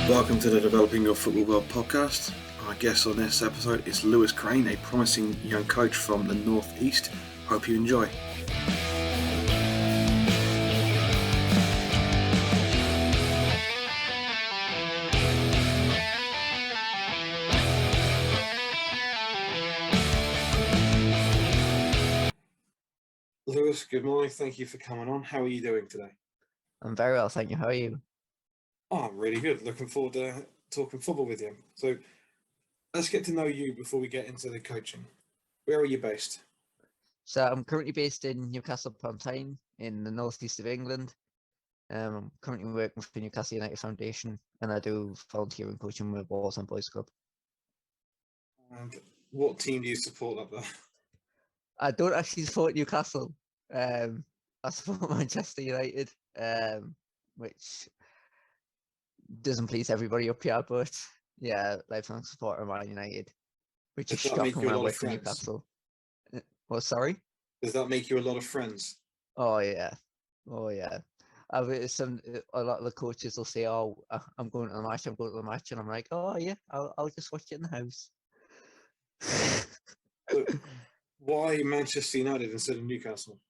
Welcome to the Developing Your Football World podcast. Our guest on this episode is Lewis Crane, a promising young coach from the North East. Hope you enjoy. Lewis, good morning. Thank you for coming on. How are you doing today? I'm very well, thank you. How are you? Oh, I'm really good. Looking forward to talking football with you. So let's get to know you before we get into the coaching. Where are you based? So I'm currently based in Newcastle upon Tyne in the northeast of England. I'm currently working for the Newcastle United Foundation, and I do volunteering coaching with Walton Boys Club. And what team do you support up there? I don't actually support Newcastle. I support Manchester United, which doesn't please everybody up here, but yeah, lifelong supporter of Man United, which is Does that make shocking you a when I lot work of for friends? Newcastle. Well, sorry? Does that make you a lot of friends? Oh yeah. A lot of the coaches will say, "Oh, I'm going to the match. I'm going to the match," and I'm like, "Oh yeah, I'll just watch it in the house." So why Manchester United instead of Newcastle?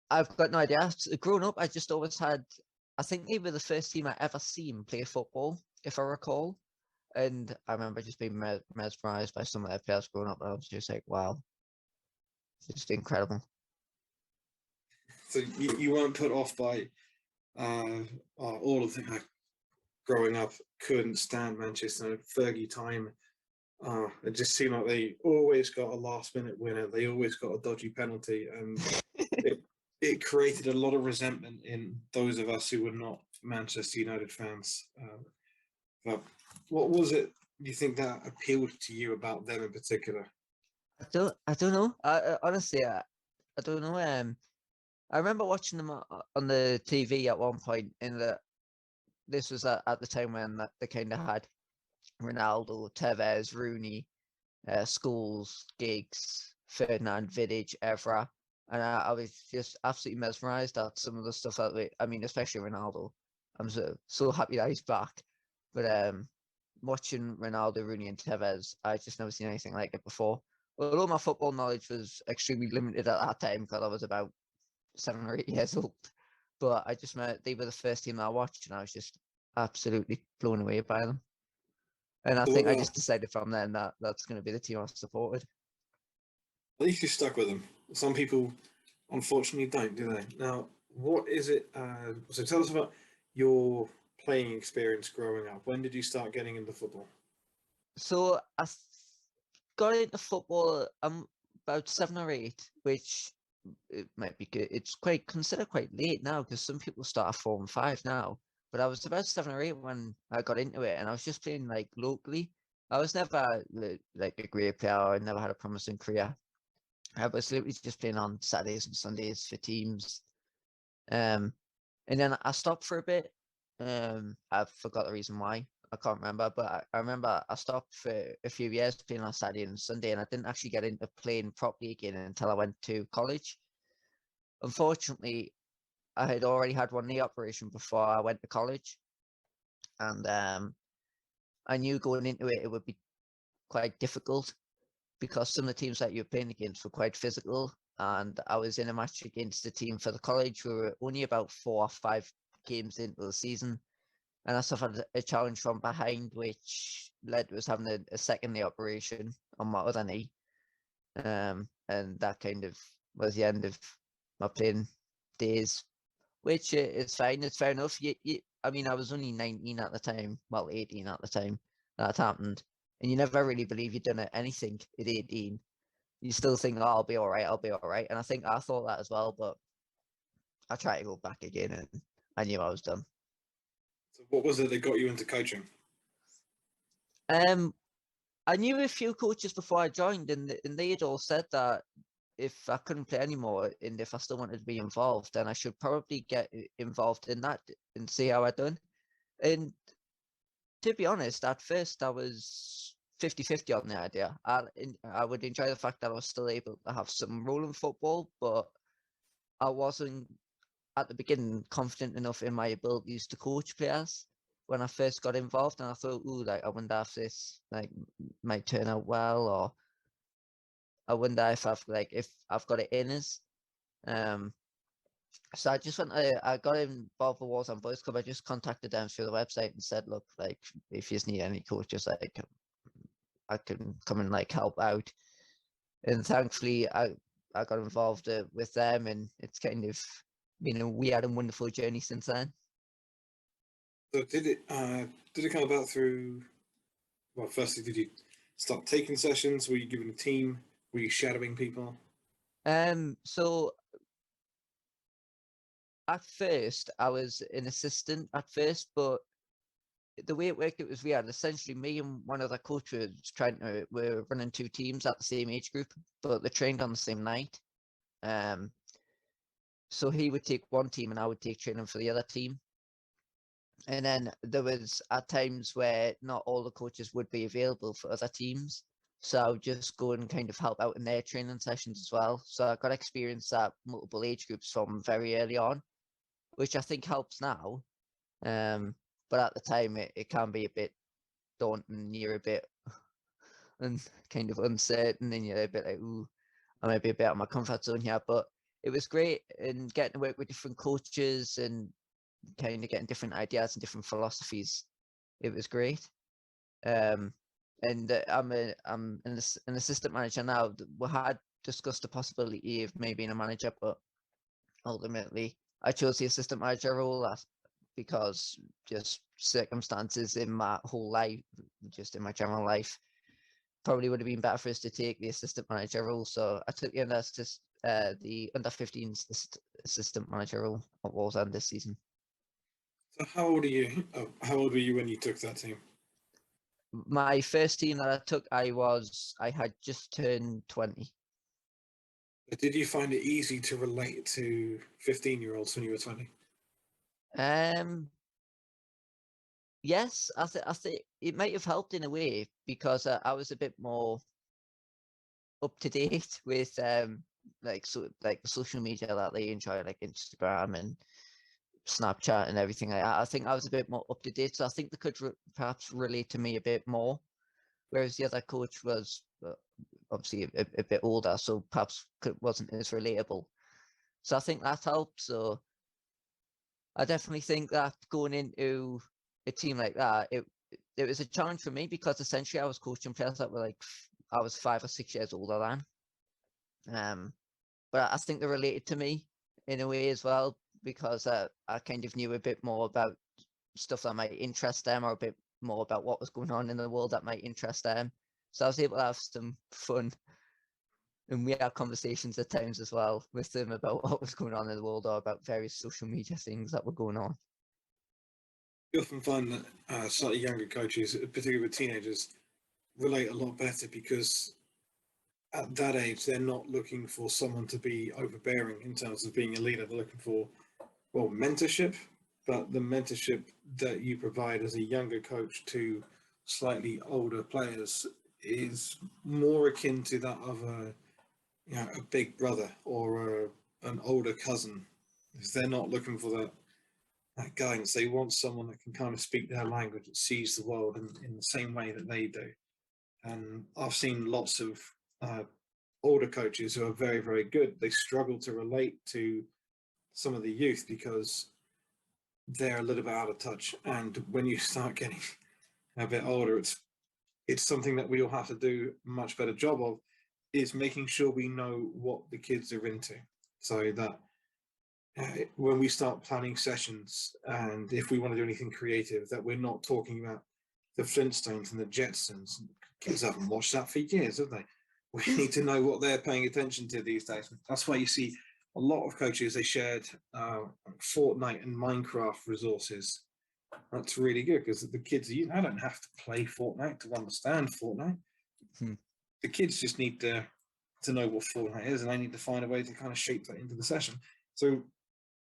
I've got no idea. Growing up, I just always had. I think they were the first team I ever seen play football, if I recall. And I remember just being mesmerized by some of their players growing up. And I was just like, "Wow, it's just incredible." So you weren't put off by all of them. Growing up, couldn't stand Manchester United. Fergie time. It just seemed like they always got a last-minute winner. They always got a dodgy penalty, and it created a lot of resentment in those of us who were not Manchester United fans. But what was it? Do you think that appealed to you about them in particular? I don't know. Honestly, I don't know. I remember watching them on the TV at one point, in that this was at the time when they kind of had Ronaldo, Tevez, Rooney, Scholes, Giggs, Ferdinand, Vidic, Evra, and I was just absolutely mesmerised at some of the stuff I mean, especially Ronaldo. I'm so happy that he's back. But watching Ronaldo, Rooney, and Tevez, I just never seen anything like it before. Although my football knowledge was extremely limited at that time because I was about 7 or 8 years old, but I just met they were the first team that I watched, and I was just absolutely blown away by them. And I think I just decided from then that that's going to be the team I supported. At least you stuck with them. Some people, unfortunately, don't, do they? Now, what is it? So tell us about your playing experience growing up. When did you start getting into football? So I got into football. I'm about 7 or 8, which it might be good. It's considered quite late now because some people start at 4 and 5 now. But I was about 7 or 8 when I got into it, and I was just playing like locally. I was never like a great player. I never had a promising career. I was literally just playing on Saturdays and Sundays for teams. And then I stopped for a bit. I forgot the reason why. I can't remember, but I remember I stopped for a few years playing on Saturday and Sunday, and I didn't actually get into playing properly again until I went to college. Unfortunately, I had already had one knee operation before I went to college, and I knew going into it would be quite difficult because some of the teams that you're playing against were quite physical. And I was in a match against a team for the college. We were only about 4 or 5 games into the season, and I suffered a challenge from behind, which led to us having a second knee operation on my other knee. And that kind of was the end of my playing days, which is fine. It's fair enough. I mean, I was only 19 at the time, well, 18 at the time that happened. And you never really believe you've done anything at 18. You still think, oh, I'll be all right. And I think I thought that as well, but I tried to go back again and I knew I was done. So what was it that got you into coaching? I knew a few coaches before I joined, and they had all said that if I couldn't play anymore and if I still wanted to be involved, then I should probably get involved in that and see how I done. And to be honest, at first I was 50-50 on the idea. I would enjoy the fact that I was still able to have some role in football, but I wasn't at the beginning confident enough in my abilities to coach players. when I first got involved, and I thought, ooh, like I wonder if this like might turn out well, or I wonder if I've got it in us. So I just I got involved with Wars on Boys Club. I just contacted them through the website and said, look, like if you need any coaches, like I can come and like help out. And thankfully, I got involved with them, and it's kind of, we had a wonderful journey since then. So did it come about through? Well, firstly, did you start taking sessions? Were you given a team? Were you shadowing people? So at first, I was an assistant at first, but the way it worked, it was weird. Essentially, me and one other coach were running two teams at the same age group, but they trained on the same night. So he would take one team and I would take training for the other team. And then there was at times where not all the coaches would be available for other teams. So I would just go and kind of help out in their training sessions as well. So I got experience at multiple age groups from very early on, which I think helps now. But at the time, it can be a bit daunting. You're a bit kind of uncertain, and you're a bit like, ooh, I might be a bit out of my comfort zone here. But it was great, and getting to work with different coaches and kind of getting different ideas and different philosophies. It was great. And I'm an assistant manager now. We had discussed the possibility of maybe being a manager, but ultimately I chose the assistant manager role because just circumstances in my whole life, just in my general life, probably would have been better for us to take the assistant manager role. So I took the under 15s assistant manager role at Wallsend this season. So how old are you? How old were you when you took that team? My first team that I took, I had just turned 20. Did you find it easy to relate to 15-year-olds when you were 20? Yes, I think it might have helped in a way because I was a bit more up to date with like the social media that they enjoy, like Instagram and Snapchat and everything like that. I think I was a bit more up to date, so I think they could perhaps relate to me a bit more. Whereas the other coach was obviously a bit older, so perhaps wasn't as relatable. So I think that helped. So I definitely think that going into a team like that, it was a challenge for me because essentially I was coaching players that were like I was 5 or 6 years older than. But I think they related to me in a way as well because I kind of knew a bit more about stuff that might interest them, or a bit more about what was going on in the world that might interest them. So I was able to have some fun, and we had conversations at times as well with them about what was going on in the world, or about various social media things that were going on. You often find that slightly younger coaches, particularly with teenagers, relate a lot better because at that age they're not looking for someone to be overbearing in terms of being a leader. They're looking for, well, mentorship, but the mentorship that you provide as a younger coach to slightly older players is more akin to that of a big brother or an older cousin. Because they're not looking for that guidance. They want someone that can kind of speak their language, that sees the world in the same way that they do. And I've seen lots of older coaches who are very, very good. They struggle to relate to some of the youth because they're a little bit out of touch. And when you start getting a bit older, it's something that we all have to do a much better job of, is making sure we know what the kids are into, so that when we start planning sessions, and if we want to do anything creative, that we're not talking about the Flintstones and the Jetsons. Kids haven't watched that for years, have they? We need to know what they're paying attention to these days. That's why you see a lot of coaches, they shared Fortnite and Minecraft resources. That's really good because the kids, I don't have to play Fortnite to understand Fortnite. The kids just need to know what Fortnite is, and they need to find a way to kind of shape that into the session. So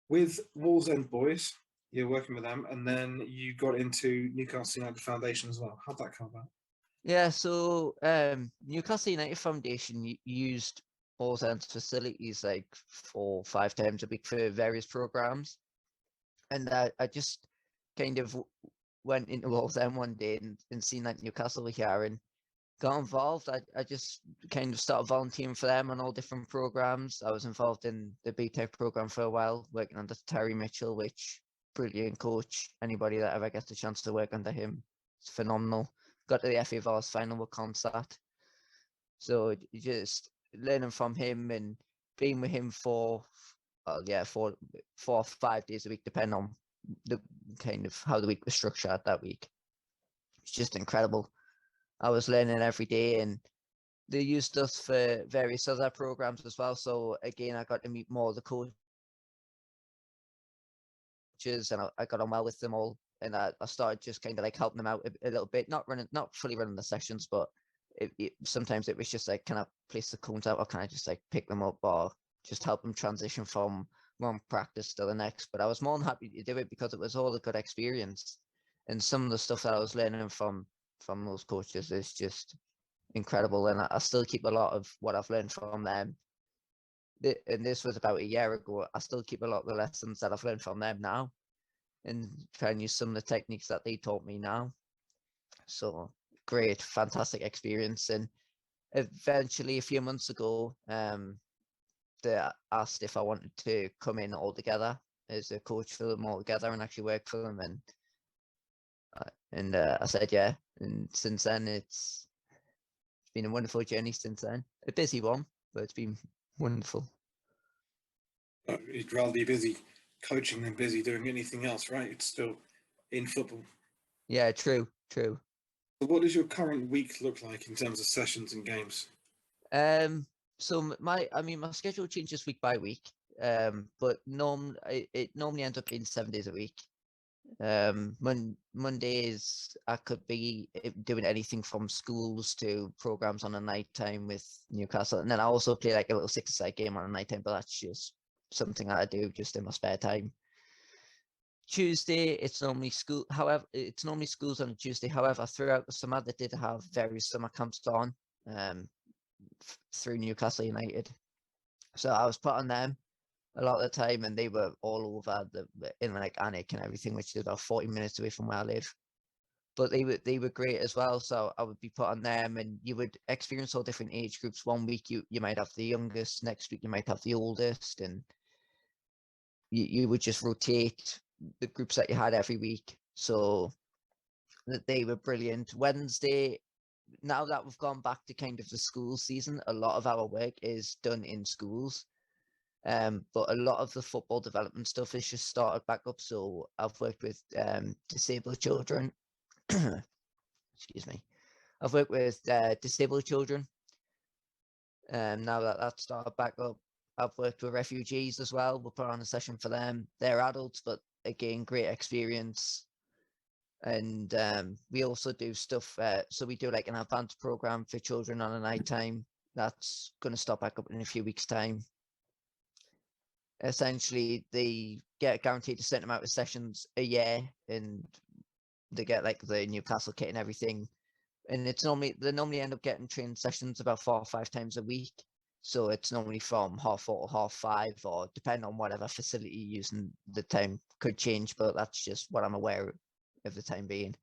with Wallsend Boys, you're working with them, and then you got into Newcastle United Foundation as well. How'd that come about? Yeah, so Newcastle United Foundation used Wallsend's facilities like 4 or 5 times a week for various programs, and I just kind of went into Wallsend one day and seen that Newcastle were here and got involved. I just kind of started volunteering for them on all different programs. I was involved in the BTEC program for a while, working under Terry Mitchell, which brilliant coach. Anybody that ever gets a chance to work under him, it's phenomenal. Got to the FA Vars final with Consat. So just learning from him and being with him for 4 or 5 days a week, depending on the kind of how the week was structured that week. It's just incredible. I was learning every day, and they used us for various other programs as well. So again, I got to meet more of the coaches, and I got on well with them all. And I started just kind of like helping them out a little bit, not fully running the sessions, but sometimes it was just like, can I place the cones out, or can I just like pick them up, or just help them transition from one practice to the next. But I was more than happy to do it because it was all a good experience, and some of the stuff that I was learning from those coaches is just incredible, and I still keep a lot of what I've learned from them. And this was about a year ago. I still keep a lot of the lessons that I've learned from them now, and try and use some of the techniques that they taught me now. So great, fantastic experience. And eventually, a few months ago, they asked if I wanted to come in all together as a coach for them all together and actually work for them. And I said yeah. And since then, it's been a wonderful journey since then. A busy one, but it's been wonderful. You'd rather be busy coaching than busy doing anything else, right? It's still in football. Yeah, true. So what does your current week look like in terms of sessions and games? So my schedule changes week by week. But it normally ends up being 7 days a week. Mondays I could be doing anything from schools to programs on a night time with Newcastle, and then I also play like a little 6-a-side game on a night time, but that's just something that I do just in my spare time. Tuesday, it's normally school. However, it's normally schools on a Tuesday. However, throughout the summer, they did have various summer camps on, through Newcastle United. So I was put on them a lot of the time, and they were all over in like Alnwick and everything, which is about 40 minutes away from where I live. But they were great as well. So I would be put on them, and you would experience all different age groups. One week you might have the youngest, next week you might have the oldest, and you would just rotate the groups that you had every week. So they were brilliant. Wednesday, now that we've gone back to kind of the school season, a lot of our work is done in schools. But a lot of the football development stuff has just started back up. So I've worked with disabled children. Excuse me. I've worked with disabled children. Now that that's started back up, I've worked with refugees as well. We'll put on a session for them. They're adults, but again, great experience. And we also do stuff. So we do like an advanced program for children on a night time. That's going to start back up in a few weeks' time. Essentially, they get guaranteed a certain amount of sessions a year, and they get like the Newcastle kit and everything. And they normally end up getting training sessions about 4 or 5 times a week. So it's normally from 4:30 to 5:30, or depending on whatever facility you're using, the time could change, but that's just what I'm aware of the time being.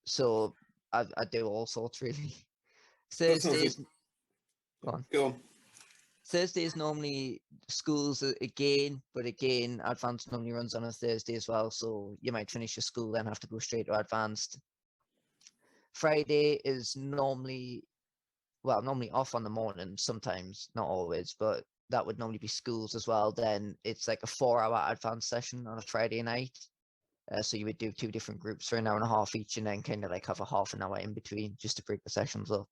So I do all sorts really. Thursdays, Go on. Thursday is normally schools again, but again, advanced normally runs on a Thursday as well. So you might finish your school, then have to go straight to advanced. Friday is normally off on the morning, sometimes, not always, but that would normally be schools as well. Then it's like a 4-hour advanced session on a Friday night. So you would do 2 different groups for an hour and a half each, and then kind of like have a half an hour in between just to break the sessions up.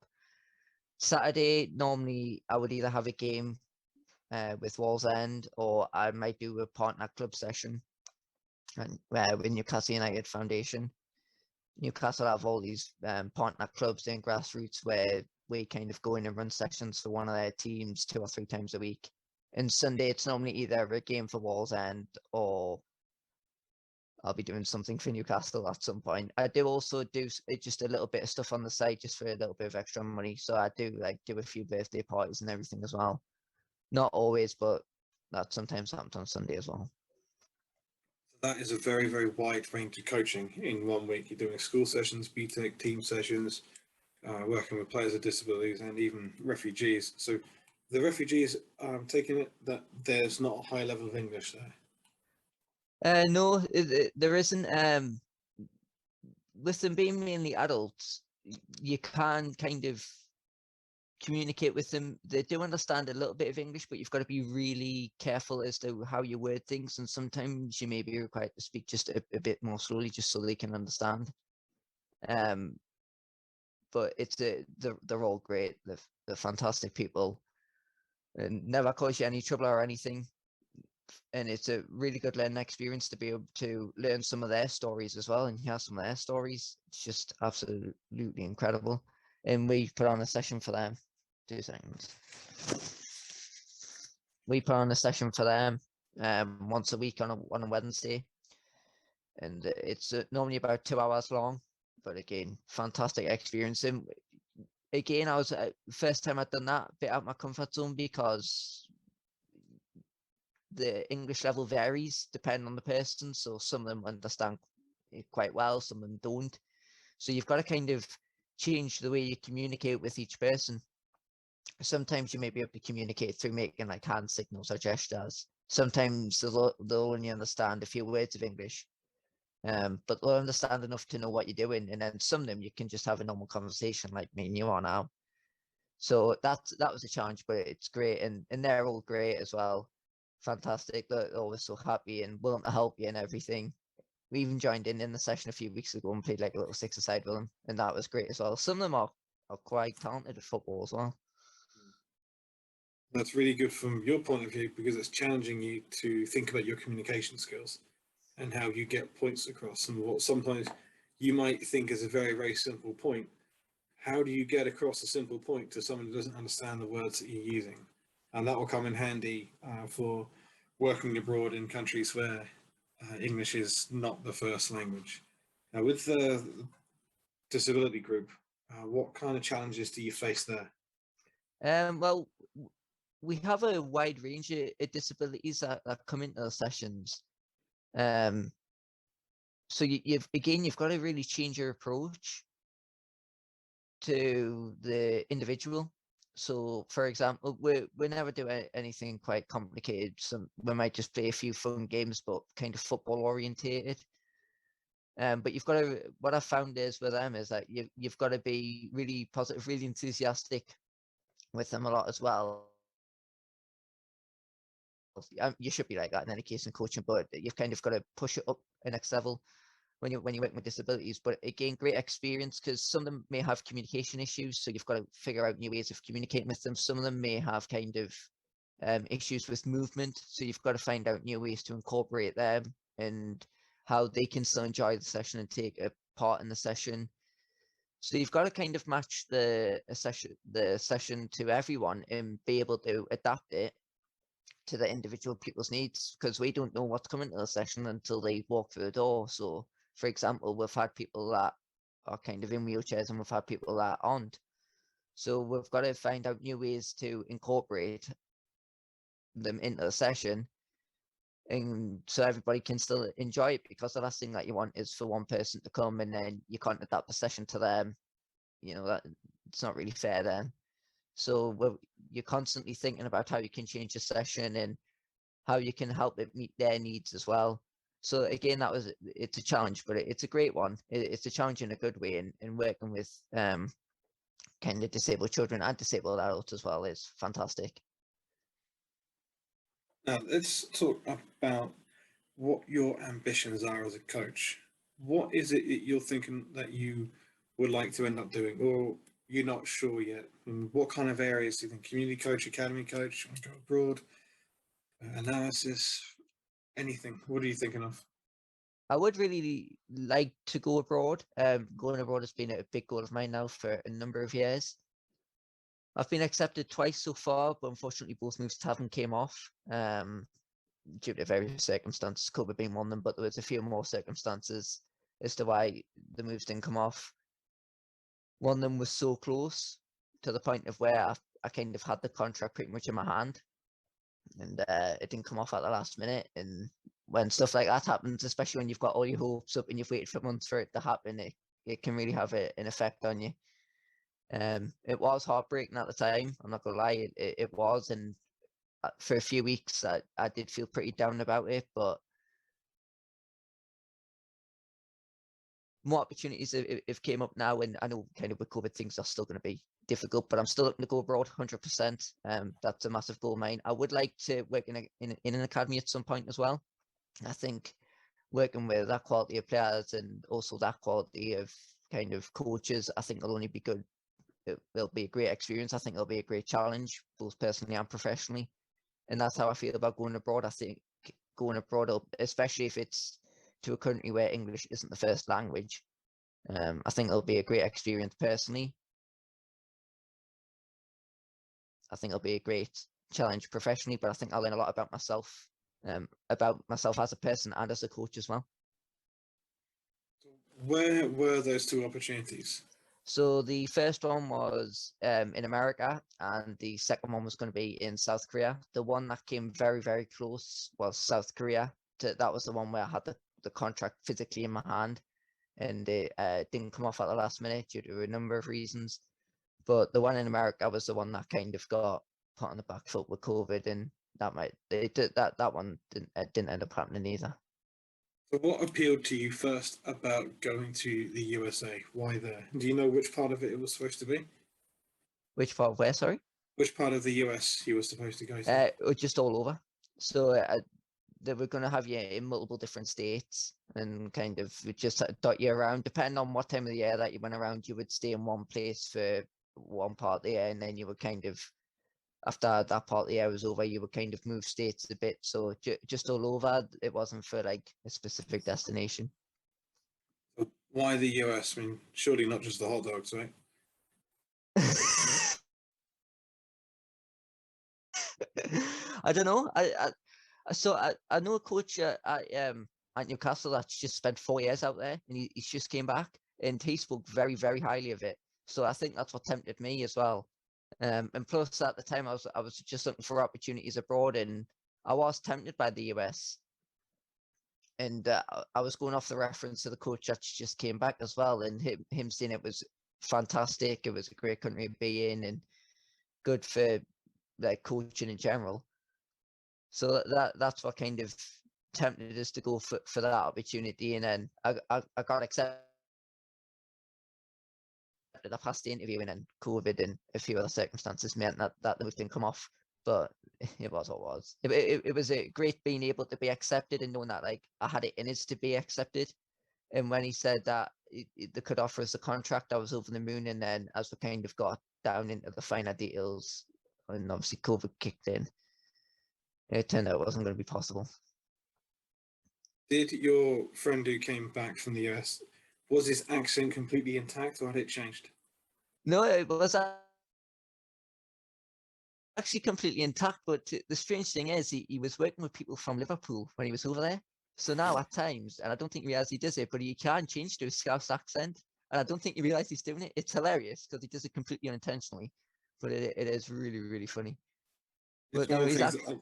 Saturday, normally I would either have a game with Wallsend, or I might do a partner club session with Newcastle United Foundation. Newcastle have all these partner clubs in grassroots where we kind of go in and run sessions for one of their teams 2 or 3 times a week. And Sunday, it's normally either a game for Wallsend, or I'll be doing something for Newcastle at some point. I do also do just a little bit of stuff on the side just for a little bit of extra money. So I do do a few birthday parties and everything as well. Not always, but that sometimes happens on Sunday as well. That is a very, very wide range of coaching in 1 week. You're doing school sessions, BTEC team sessions, working with players with disabilities and even refugees. So the refugees, taking it that there's not a high level of English there. No, there isn't. With them being mainly adults, you can kind of communicate with them. They do understand a little bit of English, but you've got to be really careful as to how you word things. And sometimes you may be required to speak just a bit more slowly, just so they can understand. But they're all great. They're fantastic people, and never cause you any trouble or anything. And it's a really good learning experience to be able to learn some of their stories as well and hear some of their stories. It's just absolutely incredible. And we put on a session for them. 2 seconds. We put on a session for them once a week on a Wednesday, and it's normally about 2 hours long. But again, fantastic experience. And again, I was first time I'd done that, a bit out of my comfort zone, because the English level varies depending on the person. So some of them understand it quite well, some of them don't. So you've got to kind of change the way you communicate with each person. Sometimes you may be able to communicate through making like hand signals or gestures. Sometimes they'll only understand a few words of English, but they'll understand enough to know what you're doing. And then some of them you can just have a normal conversation like me and you are now. So that was a challenge, but it's great, and they're all great as well. Fantastic. They're always so happy and willing to help you and everything. We even joined in the session a few weeks ago and played like a little six-a-side with them, and that was great as well. Some of them are quite talented at football as well. That's really good from your point of view because it's challenging you to think about your communication skills and how you get points across, and what sometimes you might think is a very, very simple point. How do you get across a simple point to someone who doesn't understand the words that you're using? And that will come in handy for working abroad in countries where English is not the first language. Now, with the disability group, what kind of challenges do you face there? Well, we have a wide range of disabilities that come into the sessions. So you've got to really change your approach to the individual. So, for example, we never do anything quite complicated. We might just play a few fun games, but kind of football orientated. But you've got to. What I found is with them is that you've got to be really positive, really enthusiastic with them a lot as well. You should be like that in any case in coaching, but you've kind of got to push it up a next level when you're working with disabilities. But again, great experience, because some of them may have communication issues, so you've got to figure out new ways of communicating with them. Some of them may have kind of issues with movement, so you've got to find out new ways to incorporate them and how they can still enjoy the session and take a part in the session. So you've got to kind of match the session to everyone and be able to adapt it to the individual people's needs, because we don't know what's coming to the session until they walk through the door. So, for example, we've had people that are kind of in wheelchairs and we've had people that aren't. So we've got to find out new ways to incorporate them into the session, and so everybody can still enjoy it, because the last thing that you want is for one person to come and then you can't adapt the session to them. That it's not really fair then. So you're constantly thinking about how you can change the session and how you can help it meet their needs as well. So again, it's a challenge, but it's a great one. It's a challenge in a good way, and working with kind of disabled children and disabled adults as well is fantastic. Now, let's talk about what your ambitions are as a coach. What is it that you're thinking that you would like to end up doing, or you're not sure yet? And what kind of areas do you think? Community coach, academy coach, want to go abroad, analysis, anything? What are you thinking of? I would really like to go abroad. Going abroad has been a big goal of mine now for a number of years. I've been accepted twice so far, but unfortunately both moves haven't came off due to various circumstances, COVID being one of them, but there was a few more circumstances as to why the moves didn't come off. One of them was so close to the point of where I kind of had the contract pretty much in my hand, and it didn't come off at the last minute. And when stuff like that happens, especially when you've got all your hopes up and you've waited for months for it to happen, it can really have an effect on you. It was heartbreaking at the time. I'm not gonna lie, it was, and for a few weeks I did feel pretty down about it, but more opportunities have came up now, and I know kind of with COVID things are still going to be difficult, but I'm still looking to go abroad 100%. That's a massive goal of mine. I would like to work in an academy at some point as well. I think working with that quality of players and also that quality of kind of coaches, I think it'll only be good. It'll be a great experience. I think it'll be a great challenge, both personally and professionally. And that's how I feel about going abroad. I think going abroad, especially if it's to a country where English isn't the first language, I think it'll be a great experience personally. I think it'll be a great challenge professionally, but I think I'll learn a lot about myself as a person and as a coach as well. Where were those two opportunities? So the first one was in America, and the second one was going to be in South Korea. The one that came very, very close was South Korea. That was the one where I had the contract physically in my hand, and it didn't come off at the last minute due to a number of reasons. But the one in America was the one that kind of got put on the back foot with COVID, and that one didn't end up happening either. So what appealed to you first about going to the USA? Why there? Do you know which part of it was supposed to be? Which part? Where? Sorry. Which part of the US you were supposed to go to? Just all over. So they were going to have you in multiple different states and kind of just dot you around. Depending on what time of the year that you went around, you would stay in one place for one part of the year, and then you would kind of, after that part of the year was over, you would kind of move states a bit. So just all over. It wasn't for like a specific destination. Why the US? I mean, surely not just the hot dogs, right? I don't know. I know a coach at Newcastle that's just spent 4 years out there, and he's just came back, and he spoke very, very highly of it. So I think that's what tempted me as well. And plus at the time I was just looking for opportunities abroad, and I was tempted by the US. And I was going off the reference to the coach that just came back as well, and him saying it was fantastic. It was a great country to be in, and good for like coaching in general. So that's what kind of tempted us to go for that opportunity, and then I got accepted. I passed the interview, and then COVID and a few other circumstances meant that the move didn't come off. But it was what it was. It was a great being able to be accepted and knowing that like I had it in us to be accepted. And when he said that they could offer us a contract, I was over the moon. And then as we kind of got down into the finer details, and obviously COVID kicked in, it turned out it wasn't going to be possible. Did your friend who came back from the US, was his accent completely intact, or had it changed? No, it was actually completely intact. But the strange thing is, he was working with people from Liverpool when he was over there. So now at times, and I don't think he realizes he does it, but he can change to a Scouse accent. And I don't think he realizes he's doing it. It's hilarious because he does it completely unintentionally. But it is really, really funny. It's But one no, of the things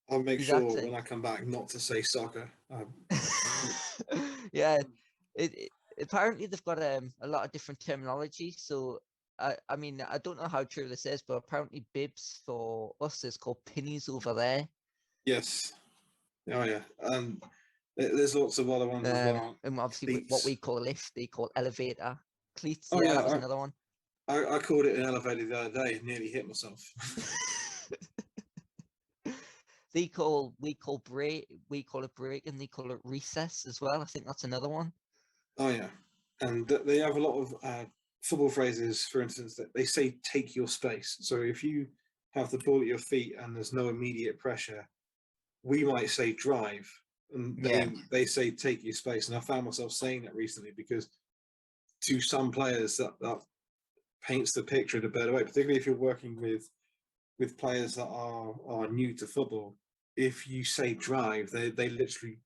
I'll make sure accent. when I come back not to say soccer. Yeah, apparently they've got a lot of different terminology. So I mean, I don't know how true this is, but apparently bibs for us is called pennies over there. Yes. Oh yeah. There's lots of other ones as well. And obviously Cleats. what we call a lift, they call elevator. Cleats, Oh yeah, that was another one. I called it an elevator the other day and nearly hit myself. we call it break, and they call it recess as well. I think that's another one. Oh yeah, and they have a lot of football phrases. For instance, that they say "take your space." So if you have the ball at your feet and there's no immediate pressure, we might say "drive," and they say "take your space." And I found myself saying that recently because to some players that paints the picture in a better way, particularly if you're working with players that are new to football. If you say drive, they literally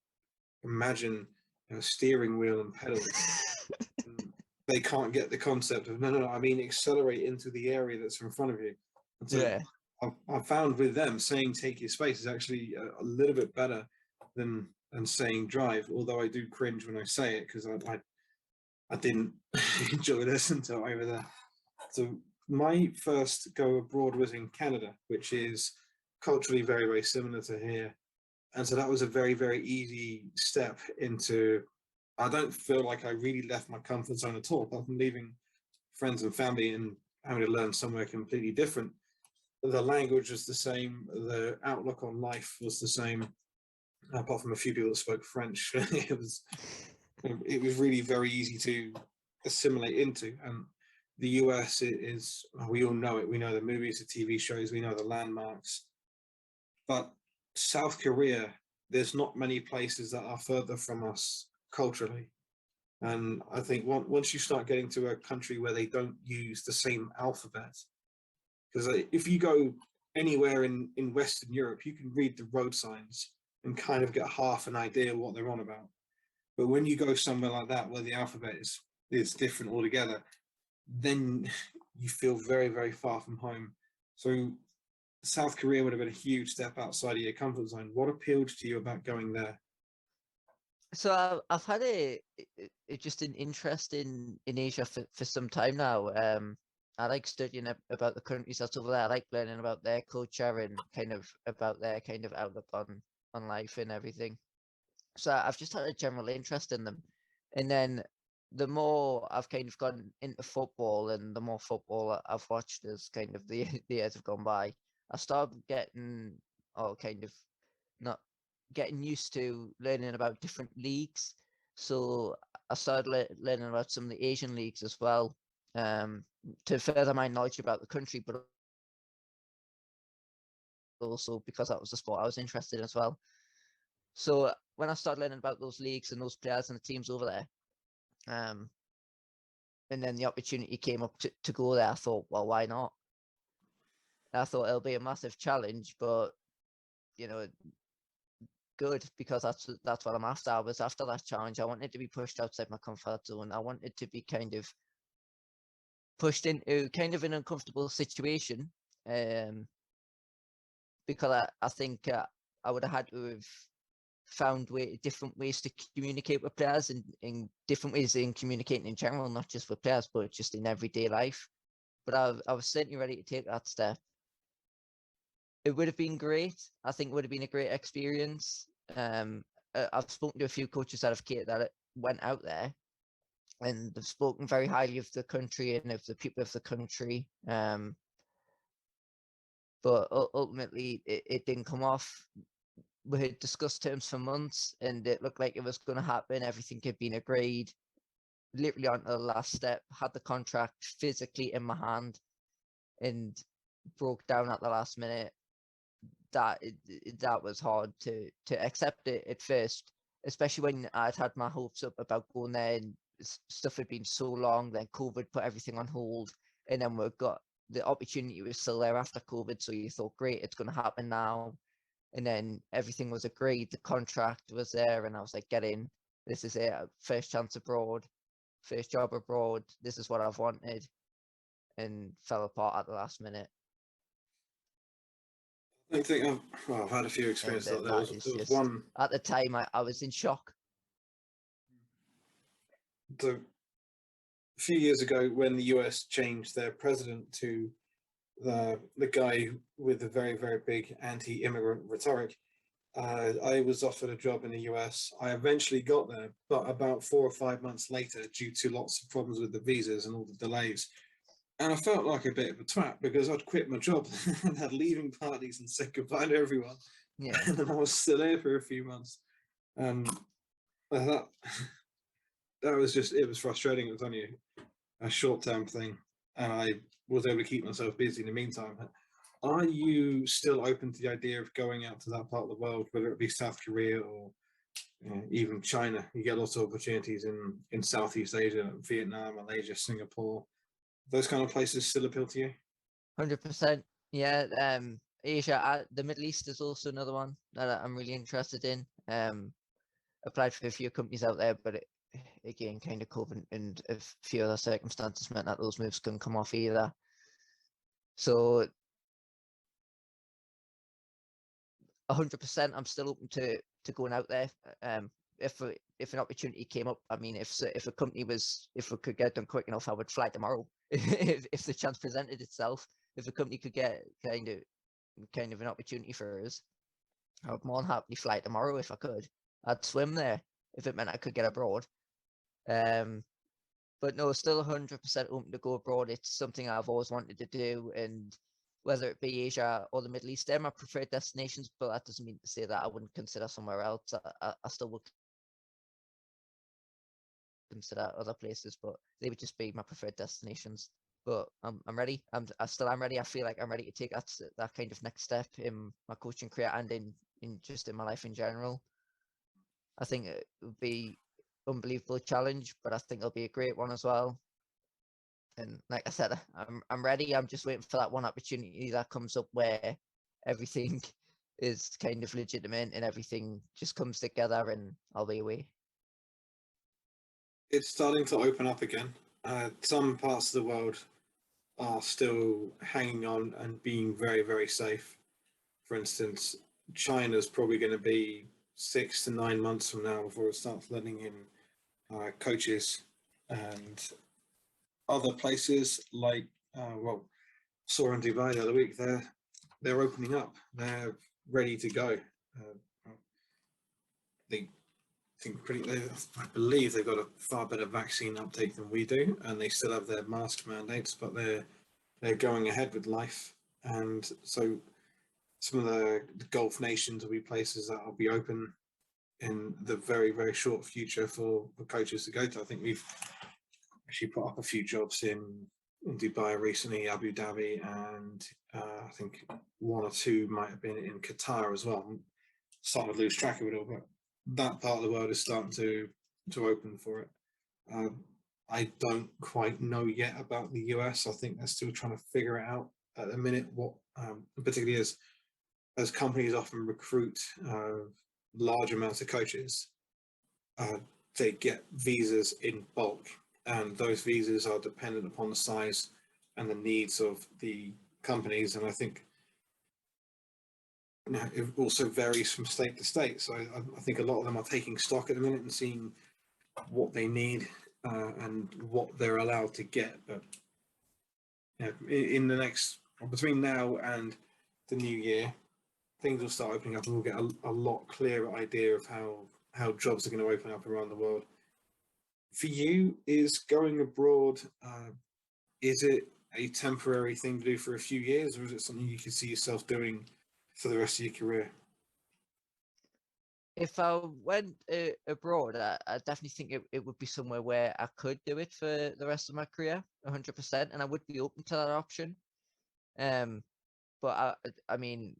imagine a steering wheel and pedals. They can't get the concept of no, I mean accelerate into the area that's in front of you. And so I found with them saying take your space is actually a little bit better than and saying drive, although I do cringe when I say it because I didn't enjoy this until over there. So my first go abroad was in Canada, which is culturally very, very similar to here. And so that was a very, very easy step into, I don't feel like I really left my comfort zone at all, apart from leaving friends and family and having to learn somewhere completely different. The language was the same, the outlook on life was the same, apart from a few people that spoke French. It was really very easy to assimilate into. And the US is, we all know it. We know the movies, the TV shows, we know the landmarks. But South Korea, there's not many places that are further from us culturally. And I think once you start getting to a country where they don't use the same alphabet, because if you go anywhere in Western Europe, you can read the road signs and kind of get half an idea what they're on about. But when you go somewhere like that where the alphabet is different altogether, then you feel very, very far from home. So South Korea would have been a huge step outside of your comfort zone. What appealed to you about going there? So I've had just an interest in Asia for some time now. I like studying about the countries that's over there. I like learning about their culture and kind of about their kind of outlook on life and everything. So I've just had a general interest in them. And then the more I've kind of gone into football and the more football I've watched as kind of the years have gone by, I started getting, or kind of not getting used to learning about different leagues. So I started learning about some of the Asian leagues as well, to further my knowledge about the country, but also because that was the sport I was interested in as well. So when I started learning about those leagues and those players and the teams over there, and then the opportunity came up to go there, I thought, well, why not? I thought it'll be a massive challenge, but you know, good, because that's what I'm after. I was after that challenge. I wanted to be pushed outside my comfort zone. I wanted to be kind of pushed into kind of an uncomfortable situation, because I think I would have had to have found different ways to communicate with players and in different ways in communicating in general, not just with players, but just in everyday life. But I was certainly ready to take that step. It would have been great. I think it would have been a great experience. I've spoken to a few coaches that went out there, and they've spoken very highly of the country and of the people of the country. But ultimately, it didn't come off. We had discussed terms for months, and it looked like it was going to happen. Everything had been agreed, literally on to the last step. Had the contract physically in my hand, and broke down at the last minute. That was hard to accept it at first, especially when I'd had my hopes up about going there and stuff had been so long. Then COVID put everything on hold, and then we got the opportunity was still there after COVID. So you thought, great, it's going to happen now. And then everything was agreed. The contract was there, and I was like, get in. This is it. First chance abroad, first job abroad. This is what I've wanted, and fell apart at the last minute. I think I've had a few experiences like that. There was one at the time I was in shock. So a few years ago, when the US changed their president to the guy with the very, very big anti-immigrant rhetoric, I was offered a job in the US. I eventually got there, but about 4 or 5 months later, due to lots of problems with the visas and all the delays. And I felt like a bit of a twat because I'd quit my job and had leaving parties and said goodbye to everyone. Yeah. And then I was still there for a few months. That was it was frustrating. It was only a short-term thing, and I was able to keep myself busy in the meantime. Are you still open to the idea of going out to that part of the world, whether it be South Korea or even China? You get lots of opportunities in Southeast Asia, Vietnam, Malaysia, Singapore. Those kind of places still appeal to you? 100%. Yeah. Asia, the Middle East is also another one that I'm really interested in. Applied for a few companies out there, but again, kind of COVID and a few other circumstances meant that those moves couldn't come off either. So 100%, I'm still open to going out there. If an opportunity came up, I mean, if a company if we could get it done quick enough, I would fly tomorrow. If the chance presented itself, if a company could get kind of an opportunity for us, I would more than happily fly tomorrow if I could. I'd swim there if it meant I could get abroad. But no, still 100% open to go abroad. It's something I've always wanted to do, and whether it be Asia or the Middle East, they're my preferred destinations. But that doesn't mean to say that I wouldn't consider somewhere else. I still would consider other places, but they would just be my preferred destinations. But I'm ready. I still am ready. I feel like I'm ready to take that kind of next step in my coaching career and in just in my life in general. I think it would be unbelievable challenge, but I think it'll be a great one as well. And like I said, I'm ready. I'm just waiting for that one opportunity that comes up where everything is kind of legitimate and everything just comes together, and I'll be away. It's starting to open up again. Some parts of the world are still hanging on and being very, very safe. For instance, China's probably going to be 6 to 9 months from now before it starts letting in coaches, and other places like saw in Dubai the other week. They're opening up. They're ready to go. They think I believe they've got a far better vaccine uptake than we do, and they still have their mask mandates, but they're going ahead with life. And so some of the Gulf nations will be places that will be open in the very, very short future for coaches to go to. I think we've actually put up a few jobs in Dubai recently, Abu Dhabi, and I think one or two might have been in Qatar as well. I'm starting to lose track of it all, but that part of the world is starting to open for it. I don't quite know yet about the US. I think they're still trying to figure it out at the minute. What particularly as companies often recruit large amounts of coaches, they get visas in bulk, and those visas are dependent upon the size and the needs of the companies. And I think it also varies from state to state. So I think a lot of them are taking stock at the minute and seeing what they need and what they're allowed to get. But in the next, between now and the new year, things will start opening up, and we'll get a lot clearer idea of how jobs are going to open up around the world. For you, is going abroad, is it a temporary thing to do for a few years, or is it something you can see yourself doing for the rest of your career? If I went abroad, I definitely think it would be somewhere where I could do it for the rest of my career, 100%, and I would be open to that option. But I mean,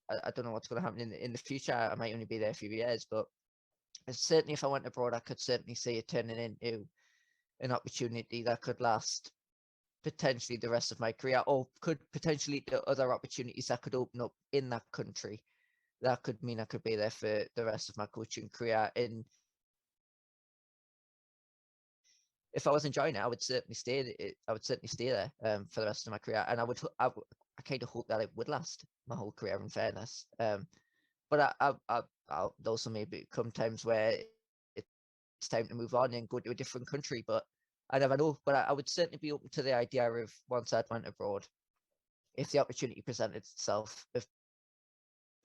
I don't know what's going to happen in the future. I might only be there a few years, but certainly if I went abroad, I could certainly see it turning into an opportunity that could last potentially the rest of my career, or could potentially the other opportunities that could open up in that country. That could mean I could be there for the rest of my coaching career. And if I was enjoying it, I would certainly stay. I would certainly stay there for the rest of my career, and I kind of hope that it would last my whole career. In fairness, but I'll also maybe come times where it's time to move on and go to a different country. But I never know. But I would certainly be open to the idea of, once I'd went abroad, if the opportunity presented itself, of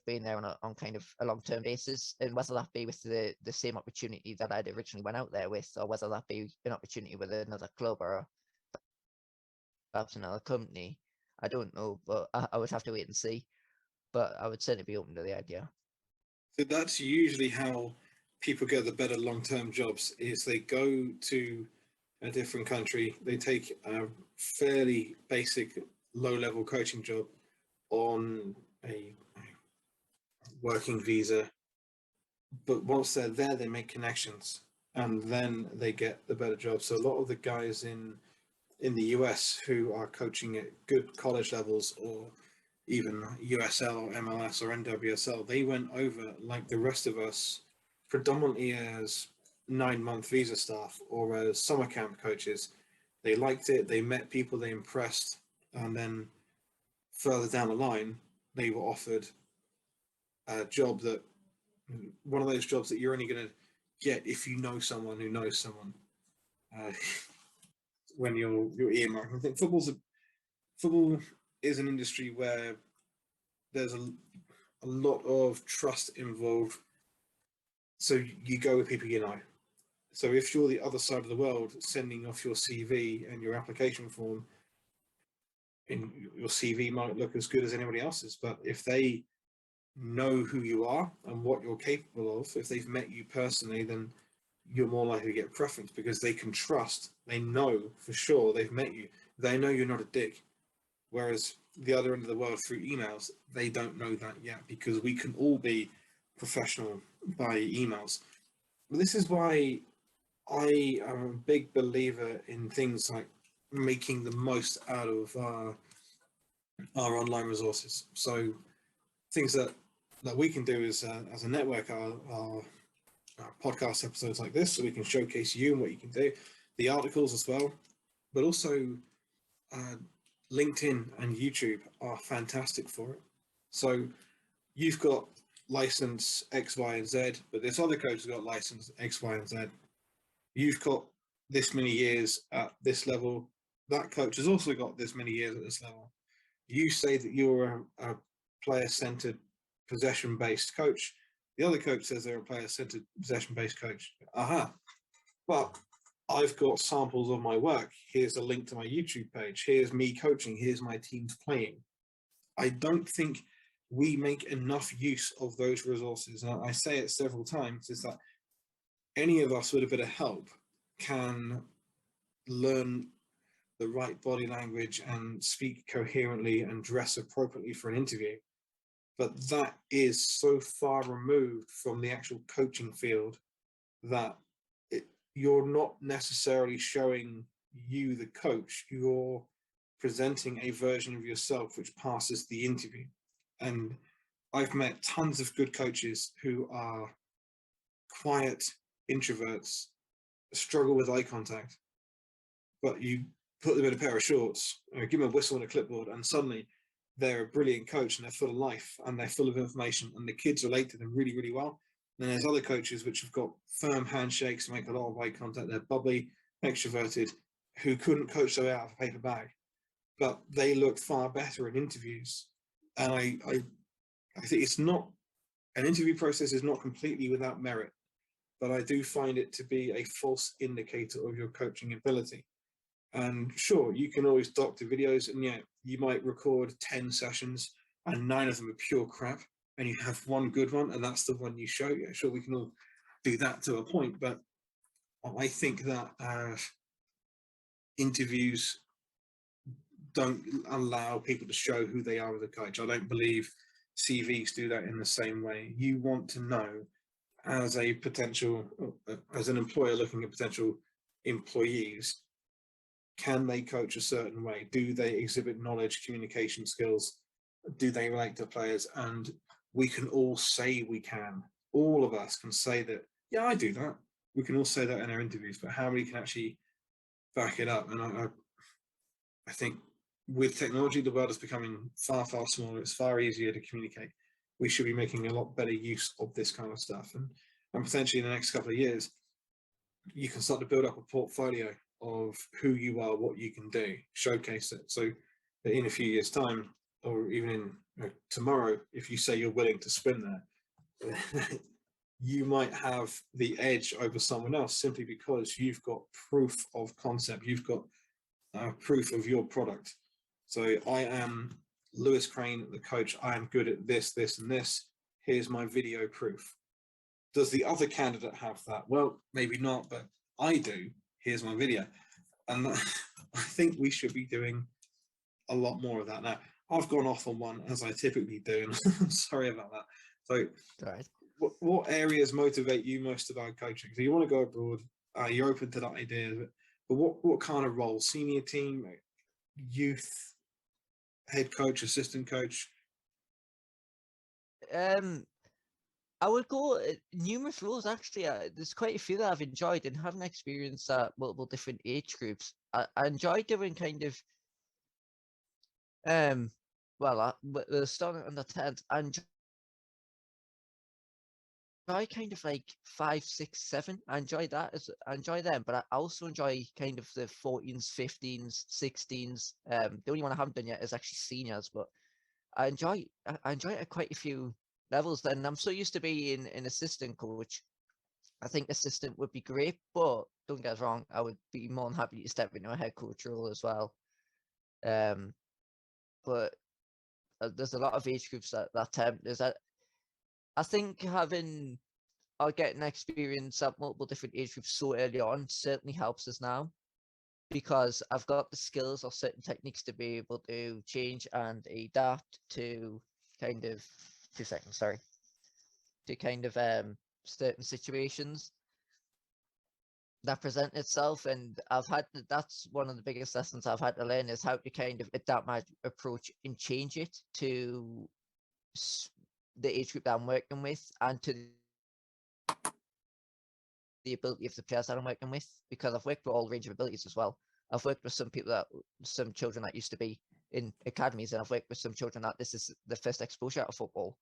being there on kind of a long-term basis, and whether that be with the same opportunity that I'd originally went out there with, or whether that be an opportunity with another club or perhaps another company. I don't know, but I would have to wait and see. But I would certainly be open to the idea. So that's usually how people get the better long-term jobs, is they go to a different country, they take a fairly basic low-level coaching job on a working visa, but once they're there, they make connections, and then they get the better job. So a lot of the guys in the US who are coaching at good college levels, or even USL or MLS or NWSL, they went over like the rest of us, predominantly as 9-month visa staff or as summer camp coaches. They liked it, they met people, they impressed, and then further down the line, they were offered a job that, one of those jobs that you're only going to get if you know someone who knows someone. Uh, when you're earmarking, I think football is an industry where there's a lot of trust involved. So you go with people you know. So if you're the other side of the world sending off your CV and your application form, and your CV might look as good as anybody else's, but if they know who you are and what you're capable of, if they've met you personally, then you're more likely to get preference because they can trust, they know for sure they've met you. They know you're not a dick. Whereas the other end of the world through emails, they don't know that yet because we can all be professional by emails. But this is why I am a big believer in things like making the most out of our online resources. So things that we can do as a network are podcast episodes like this, so we can showcase you and what you can do, the articles as well, but also uh, LinkedIn and YouTube are fantastic for it. So you've got license X, Y, and Z, but this other coach has got license X, Y, and Z. You've got this many years at this level. That coach has also got this many years at this level. You say that you're a player-centered, possession-based coach. The other coach says they're a player-centered, possession-based coach. Aha. But I've got samples of my work. Here's a link to my YouTube page. Here's me coaching. Here's my teams playing. I don't think we make enough use of those resources. And I say it several times, is that any of us with a bit of help can learn the right body language and speak coherently and dress appropriately for an interview. But that is so far removed from the actual coaching field that you're not necessarily showing you, the coach, you're presenting a version of yourself which passes the interview. And I've met tons of good coaches who are quiet introverts, struggle with eye contact, but you put them in a pair of shorts, give them a whistle and a clipboard, and suddenly they're a brilliant coach and they're full of life and they're full of information and the kids relate to them really, really well. And there's other coaches which have got firm handshakes, make a lot of eye contact, they're bubbly, extroverted, who couldn't coach their way out of a paper bag, but they look far better in interviews. And I think it's not, an interview process is not completely without merit, but I do find it to be a false indicator of your coaching ability. And sure, you can always doctor videos, and yeah, you might record 10 sessions and 9 of them are pure crap, and you have one good one, and that's the one you show. Yeah, sure, we can all do that to a point, but I think that interviews don't allow people to show who they are as a coach. I don't believe CVs do that in the same way. You want to know, as a potential, as an employer looking at potential employees, can they coach a certain way? Do they exhibit knowledge, communication skills? Do they relate to players? And we can all say we can. All of us can say that, yeah, I do that. We can all say that in our interviews, but how many can actually back it up? And I think with technology, the world is becoming far, far smaller. It's far easier to communicate. We should be making a lot better use of this kind of stuff. And potentially in the next couple of years, you can start to build up a portfolio of who you are, what you can do, showcase it. So that in a few years' time, or even in tomorrow, if you say you're willing to swim there, you might have the edge over someone else simply because you've got proof of concept. You've got proof of your product. So I am Lewis Crane, the coach. I am good at this, this, and this. Here's my video proof. Does the other candidate have that? Well, maybe not, but I do. Here's my video. And I think we should be doing a lot more of that now. I've gone off on one, as I typically do, and I'm sorry about that. So Right. what areas motivate you most about coaching? So you want to go abroad, you're open to that idea, but what kind of role? Senior team, youth, head coach, assistant coach? I would go numerous roles actually. There's quite a few that I've enjoyed and having experienced at multiple different age groups. I enjoy doing kind of well, starting under 10, I enjoy enjoy kind of like 5, 6, 7. I enjoy that. I enjoy them, but I also enjoy kind of the 14s, 15s, 16s. The only one I haven't done yet is actually seniors, but I enjoy it at quite a few levels. Then I'm so used to being an assistant coach. I think assistant would be great, but don't get us wrong, I would be more than happy to step into a head coach role as well. But there's a lot of age groups that tempt. I think having or getting experience at multiple different age groups so early on certainly helps us now, because I've got the skills or certain techniques to be able to change and adapt to kind of 2 seconds, sorry, to kind of certain situations that present itself. And that's one of the biggest lessons I've had to learn, is how to kind of adapt my approach and change it to the age group that I'm working with and to the ability of the players that I'm working with, because I've worked with all range of abilities as well. I've worked with some children that used to be in academies, and I've worked with some children that this is the first exposure to football.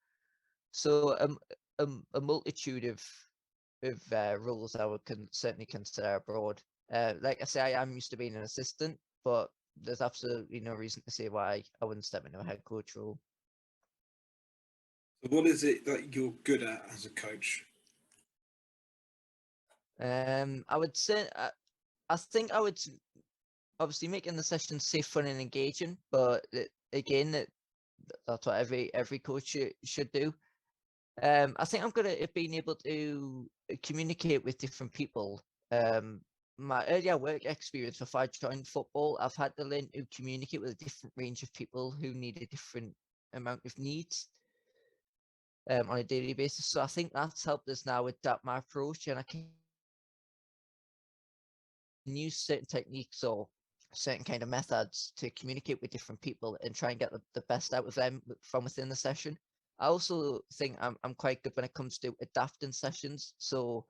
So a multitude of roles I would certainly consider abroad. Like I say, I am used to being an assistant, but there's absolutely no reason to say why I wouldn't step into a head coach role. So what is it that you're good at as a coach? I would say I think I would obviously making the session safe, fun, and engaging, but again, that's what every coach should do. I think I'm good at being able to communicate with different people. My earlier work experience before I joined football, I've had to learn to communicate with a different range of people who need a different amount of needs on a daily basis. So I think that's helped us now adapt my approach, and I can use certain techniques or certain kind of methods to communicate with different people and try and get the best out of them from within the session. I also think I'm quite good when it comes to adapting sessions. So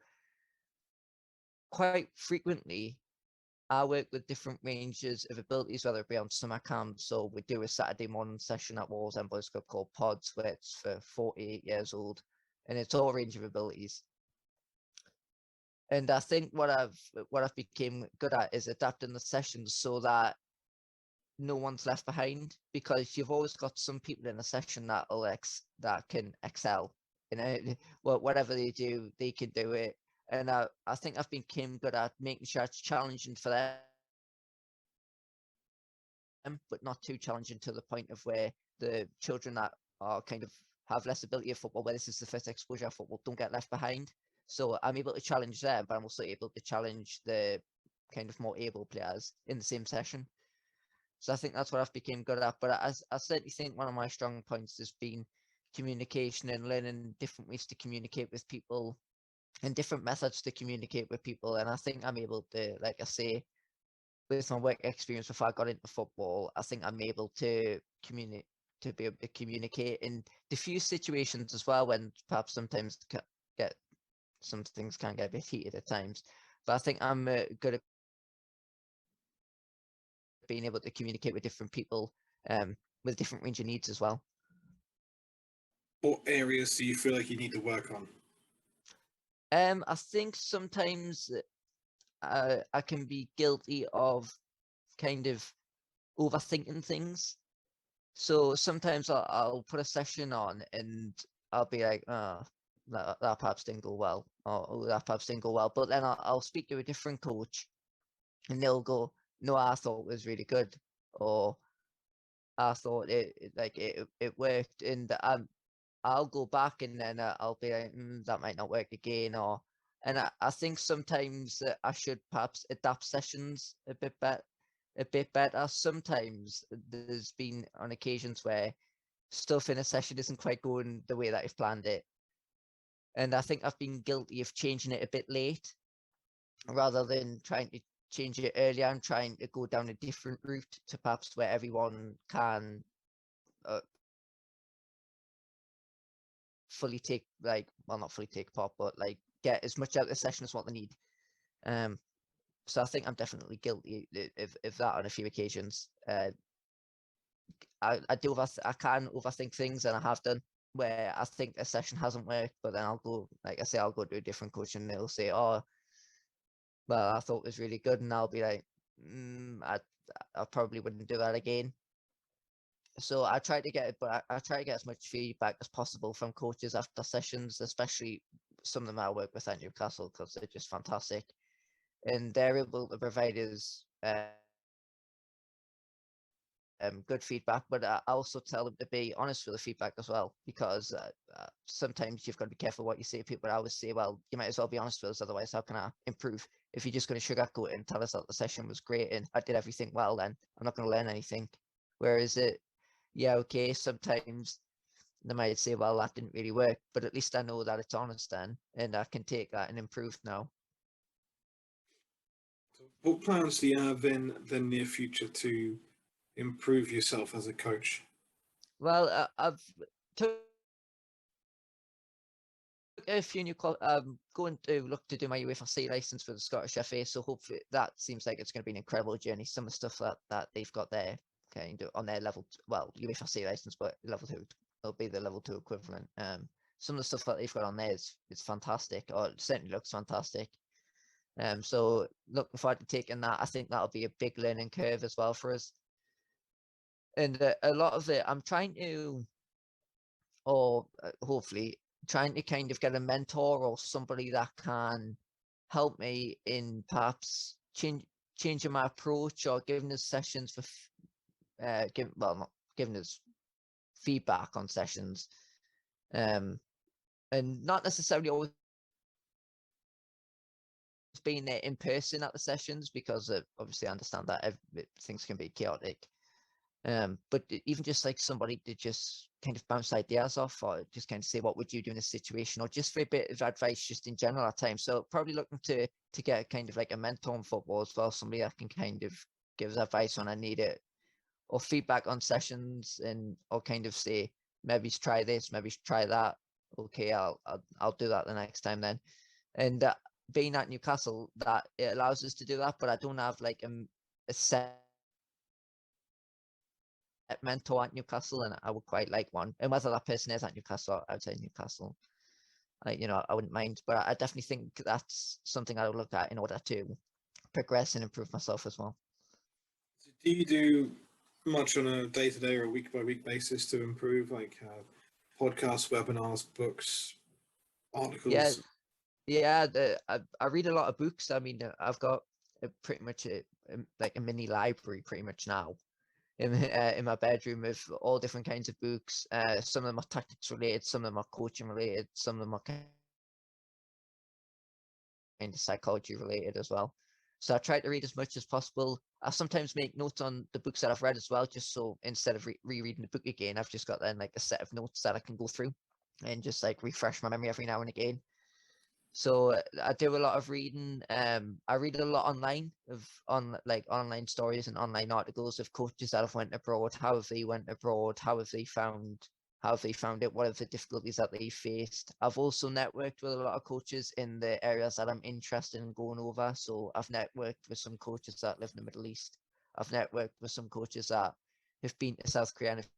quite frequently, I work with different ranges of abilities, whether it be on summer camp. So we do a Saturday morning session at Walls End Boys Club called Pods, where it's for 48 years old, and it's all range of abilities. And I think what I've become good at is adapting the sessions so that no one's left behind, because you've always got some people in a session that can excel. You know, whatever they do, they can do it. And I think I've become good at making sure it's challenging for them, but not too challenging to the point of where the children that are kind of have less ability of football, where this is the first exposure of football, don't get left behind. So I'm able to challenge them, but I'm also able to challenge the kind of more able players in the same session. So I think that's what I've become good at. But I certainly think one of my strong points has been communication and learning different ways to communicate with people and different methods to communicate with people. And I think I'm able to, like I say, with my work experience before I got into football, I think I'm able to be able to communicate in diffuse situations as well, when perhaps sometimes some things can get a bit heated at times. But I think I'm good at being able to communicate with different people with different range of needs as well. What areas do you feel like you need to work on? I think sometimes I can be guilty of kind of overthinking things. So sometimes I'll put a session on and I'll be like, oh, that perhaps didn't go well, or oh, that perhaps didn't go well. But then I'll speak to a different coach and they'll go, no, I thought it was really good, or I thought it worked. And I'll go back and then I'll be like, that might not work again. And I think sometimes I should perhaps adapt sessions a bit better. Sometimes there's been on occasions where stuff in a session isn't quite going the way that I've planned it. And I think I've been guilty of changing it a bit late rather than trying to change it earlier and trying to go down a different route to perhaps where everyone can fully take not fully take part, but like get as much out of the session as what they need. So I think I'm definitely guilty of that on a few occasions. I can overthink things, and I have done. where I think a session hasn't worked, but then I'll go, like I say, I'll go to a different coach and they'll say, "Oh, well, I thought it was really good," and I'll be like, I probably wouldn't do that again. So I try to get it, but I try to get as much feedback as possible from coaches after sessions, especially some of them I work with at Newcastle, because they're just fantastic and they're able to provide us good feedback. But I also tell them to be honest with the feedback as well, because sometimes you've got to be careful what you say to people. I always say, well, you might as well be honest with us, otherwise how can I improve? If you're just going to sugarcoat it and tell us that the session was great and I did everything well, then I'm not going to learn anything. Whereas yeah, okay, sometimes they might say, well, that didn't really work, but at least I know that it's honest then, and I can take that and improve now. What plans do you have in the near future to improve yourself as a coach? Well, I've took a few new going to look to do my UFRC license for the Scottish FA, so hopefully that seems like it's going to be an incredible journey. Some of the stuff that they've got there, kind of on their level, well, UFRC license, but level 2, it'll be the level 2 equivalent. Some of the stuff that they've got on there is fantastic, or it certainly looks fantastic. So looking forward to taking that. I think that'll be a big learning curve as well for us. And a lot of it, I'm trying to, or hopefully trying to kind of get a mentor or somebody that can help me in perhaps changing my approach or giving us sessions for not giving us feedback on sessions, and not necessarily always being there in person at the sessions, because obviously I understand that things can be chaotic. But even just like somebody to just kind of bounce ideas off, or just kind of say, what would you do in this situation, or just for a bit of advice just in general at times. So probably looking to get kind of like a mentor in football as well, somebody that can kind of give us advice when I need it, or feedback on sessions, and or kind of say, maybe try this, maybe try that. Okay, I'll do that the next time then. And being at Newcastle, that it allows us to do that, but I don't have like a set mentor at Newcastle, and I would quite like one. And whether that person is at Newcastle or outside Newcastle, I wouldn't mind. But I definitely think that's something I would look at in order to progress and improve myself as well. So do you do much on a day-to-day or week-by-week basis to improve, like podcasts, webinars, books, Yeah, articles? yeah. I read a lot of books. I mean, I've got pretty much like a mini library pretty much now in my bedroom with all different kinds of books. Some of them are tactics related, some of them are coaching related, some of them are kind of psychology related as well. So I try to read as much as possible. I sometimes make notes on the books that I've read as well, just so instead of rereading the book again, I've just got then like a set of notes that I can go through and just like refresh my memory every now and again. So I do a lot of reading. I read a lot online like online stories and online articles of coaches that have went abroad. How have they went abroad? How have they found it? What are the difficulties that they faced? I've also networked with a lot of coaches in the areas that I'm interested in going over. So I've networked with some coaches that live in the Middle East. I've networked with some coaches that have been to South Korea and have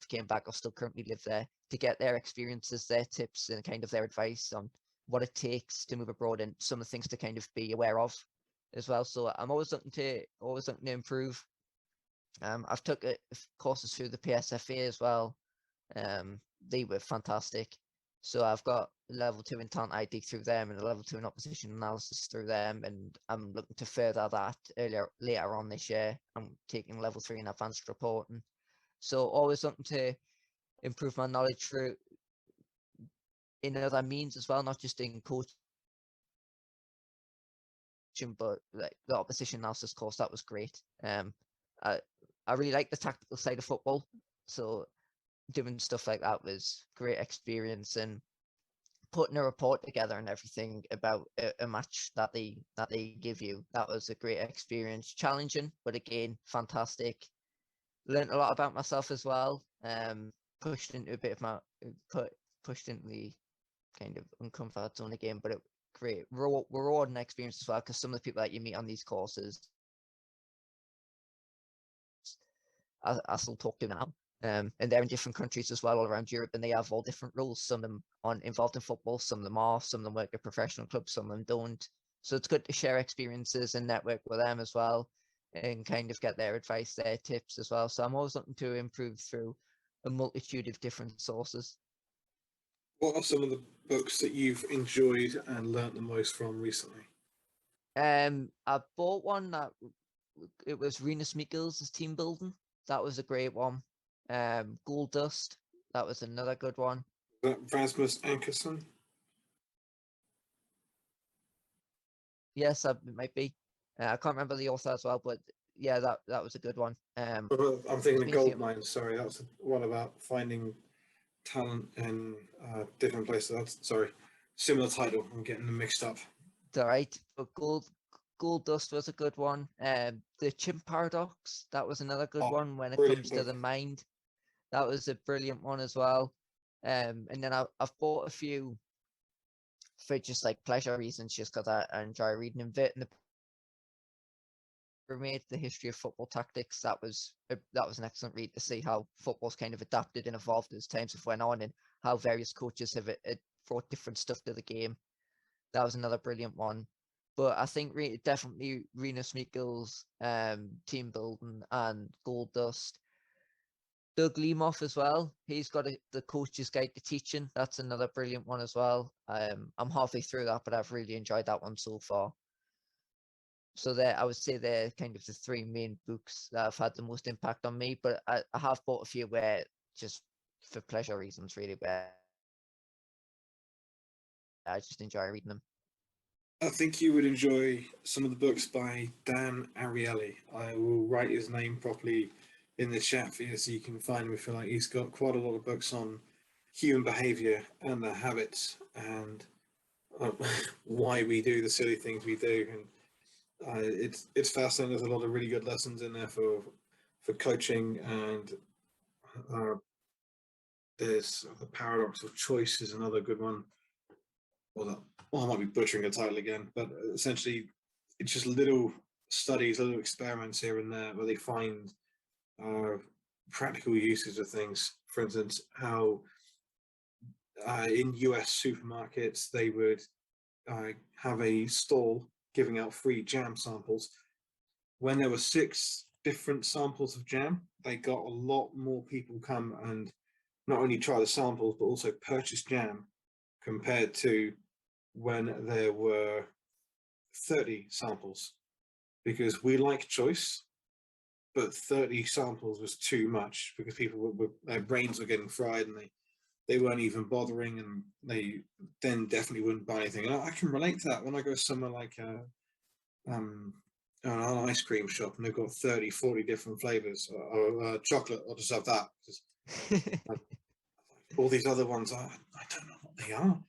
came back or still currently live there, to get their experiences, their tips, and kind of their advice on what it takes to move abroad and some of the things to kind of be aware of as well. So I'm always looking to improve. I've took courses through the PSFA as well. They were fantastic. So I've got level 2 in talent ID through them and a level 2 in opposition analysis through them, and I'm looking to further that later on this year. I'm taking level 3 in advanced reporting. So always looking to improve my knowledge through in other means as well, not just in coaching, but like the opposition analysis course, that was great. I really like the tactical side of football, so doing stuff like that was great experience, and putting a report together and everything about a match that they give you, that was a great experience. Challenging, but again, fantastic. Learned a lot about myself as well. Pushed into a bit of my pushed into the kind of uncomfort zone again, but it great rewarding experience as well, because some of the people that you meet on these courses, I still talk to now. And they're in different countries as well, all around Europe, and they have all different rules. Some of them aren't involved in football, some of them are, some of them work at professional clubs, some of them don't. So it's good to share experiences and network with them as well, and kind of get their advice, their tips as well. So I'm always looking to improve through a multitude of different sources. What are some of the books that you've enjoyed and learnt the most from recently? I bought one that it was Renus Mikkels' Team Building. That was a great one. Gold Dust, that was another good one. Rasmus Ankerson? Yes, it might be. I can't remember the author as well, but yeah, that was a good one. I'm thinking of Gold Mine. Sorry, that's one about finding talent in different places. That's similar title. I'm getting them mixed up. All right, but Gold Dust was a good one. The Chimp Paradox, that was another good one when it comes to the mind. That was a brilliant one as well. And then I've bought a few for just like pleasure reasons, just because I enjoy reading them. Vit and the Pyramid, the history of football tactics. That was an excellent read to see how football's kind of adapted and evolved as times have went on, and how various coaches have brought different stuff to the game. That was another brilliant one. But I think definitely Renus Mikkels, Team Building, and Gold Dust. Doug Lemoff as well. He's got the Coach's Guide to Teaching. That's another brilliant one as well. I'm halfway through that, but I've really enjoyed that one so far. So I would say they're kind of the three main books that have had the most impact on me. But I have bought a few where just for pleasure reasons, really, where I just enjoy reading them. I think you would enjoy some of the books by Dan Ariely. I will write his name properly in the chat for you so you can find him. I feel like he's got quite a lot of books on human behavior and the habits and why we do the silly things we do. And it's fascinating. There's a lot of really good lessons in there for coaching, and there's the paradox of choice is another good one. Well, I might be butchering the title again, but essentially it's just little studies, little experiments here and there where they find practical uses of things. For instance, how in US supermarkets they would have a stall giving out free jam samples. When there were 6 different samples of jam, they got a lot more people come and not only try the samples but also purchase jam, compared to when there were 30 samples, because we like choice, but 30 samples was too much because people their brains were getting fried and they weren't even bothering, and they then definitely wouldn't buy anything. And I can relate to that when I go somewhere like an ice cream shop and they've got 30, 40 different flavors or chocolate. I'll just have that. All these other ones, I don't know what they are.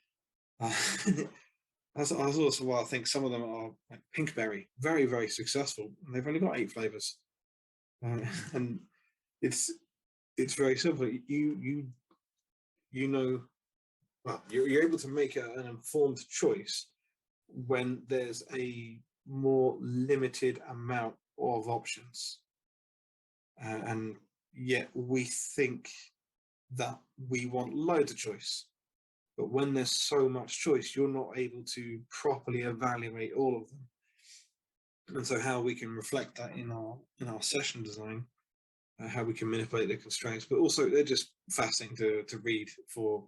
That's also why I think some of them are like Pinkberry, very, very successful, and they've only got 8 flavors. And it's very simple. You know, well, you're able to make an informed choice when there's a more limited amount of options, and yet we think that we want loads of choice. But when there's so much choice, you're not able to properly evaluate all of them. And so how we can reflect that in our session design, how we can manipulate the constraints, but also they're just fascinating to read for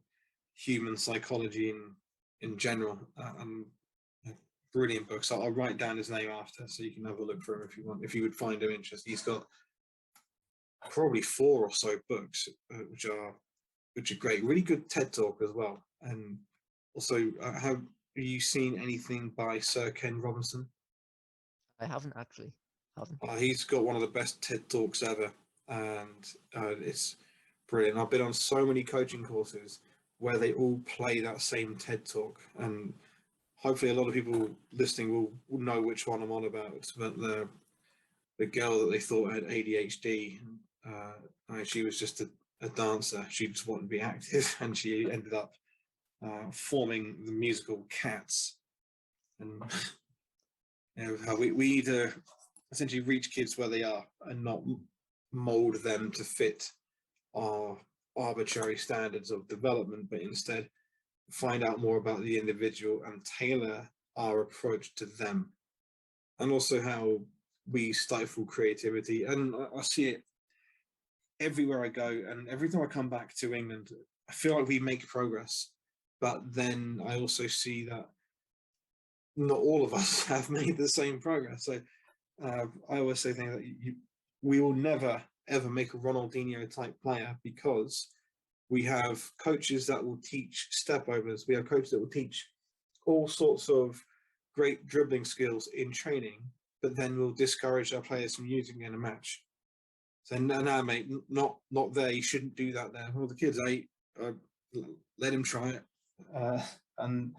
human psychology in general. Brilliant books. I'll write down his name after so you can have a look for him if you want, if you would find him interesting. He's got probably 4 or so books, which are great. Really good TED Talk as well. And also, have you seen anything by Sir Ken Robinson? I haven't actually. He's got one of the best TED Talks ever, and it's brilliant. I've been on so many coaching courses where they all play that same TED Talk, and hopefully a lot of people listening will know which one I'm on about. It's about the girl that they thought had ADHD. She was just a dancer. She just wanted to be active, and she ended up forming the musical Cats. And how we either essentially reach kids where they are and not mold them to fit our arbitrary standards of development, but instead find out more about the individual and tailor our approach to them. And also how we stifle creativity. And I see it everywhere I go, and every time I come back to England, I feel like we make progress. But then I also see that not all of us have made the same progress. So I always say things like we will never ever make a Ronaldinho type player, because we have coaches that will teach step overs. We have coaches that will teach all sorts of great dribbling skills in training, but then will discourage our players from using it in a match. So no, mate, not there. You shouldn't do that there. Well, the kid's 8. Let him try it. And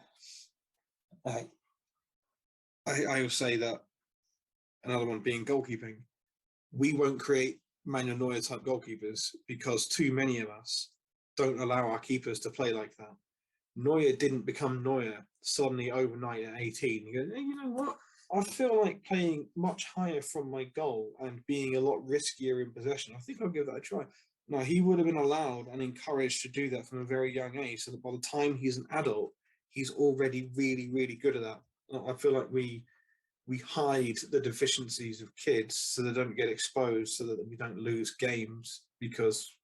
I will say that another one being goalkeeping. We won't create Manuel Neuer type goalkeepers because too many of us don't allow our keepers to play like that. Neuer didn't become Neuer suddenly overnight at 18. You go, hey, you know what? I feel like playing much higher from my goal and being a lot riskier in possession. I think I'll give that a try. No, he would have been allowed and encouraged to do that from a very young age, so that by the time he's an adult, he's already really, really good at that. I feel like we hide the deficiencies of kids so they don't get exposed, so that we don't lose games because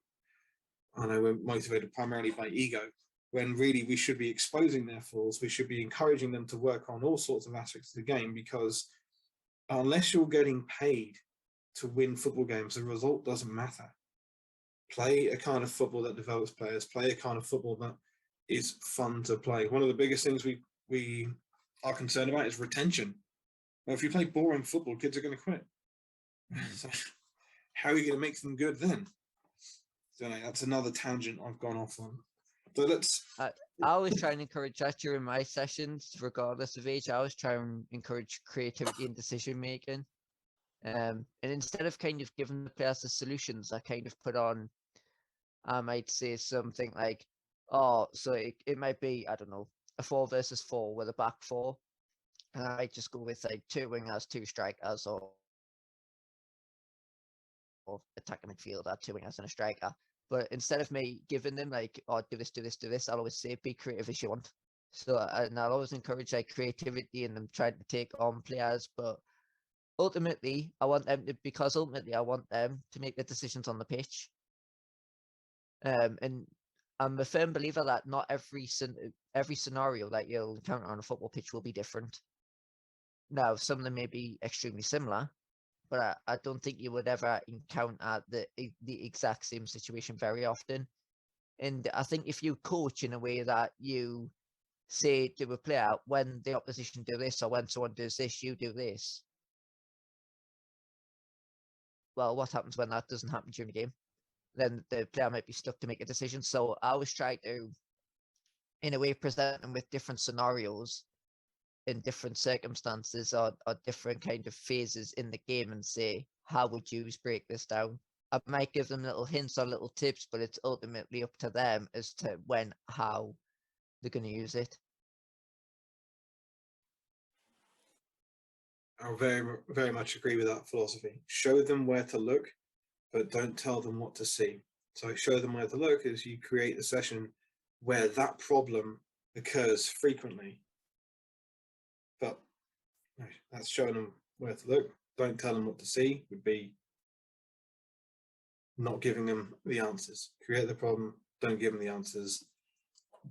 I know we're motivated primarily by ego, when really we should be exposing their flaws. We should be encouraging them to work on all sorts of aspects of the game, because unless you're getting paid to win football games, the result doesn't matter. Play a kind of football that develops players, play a kind of football that is fun to play. One of the biggest things we are concerned about is retention. Well, if you play boring football, kids are going to quit. So how are you going to make them good then? So that's another tangent I've gone off on. So let's. I always try and encourage that during my sessions, regardless of age. I always try and encourage creativity and decision making. And instead of kind of giving the players the solutions, I kind of put on, I might say something like, oh, so it might be, I don't know, a 4 versus 4 with a back 4. And I might just go with like 2 wingers, 2 strikers, or attacking midfielder, 2 wingers and a striker. But instead of me giving them like, oh, do this, I'll always say, be creative as you want. So, and I'll always encourage like creativity in them trying to take on players. But ultimately, I want them to make the decisions on the pitch. And I'm a firm believer that not every scenario that you'll encounter on a football pitch will be different. Now, some of them may be extremely similar, but I don't think you would ever encounter the exact same situation very often. And I think if you coach in a way that you say to a player, when the opposition do this or when someone does this, you do this. Well, what happens when that doesn't happen during the game? Then the player might be stuck to make a decision. So I always try to, in a way, present them with different scenarios in different circumstances or different kind of phases in the game and say, how would you break this down? I might give them little hints or little tips, but it's ultimately up to them as to how they're going to use it. I very, very much agree with that philosophy. Show them where to look, but don't tell them what to see. So show them where to look as you create a session where that problem occurs frequently. But that's showing them where to look. Don't tell them what to see would be not giving them the answers. Create the problem, don't give them the answers.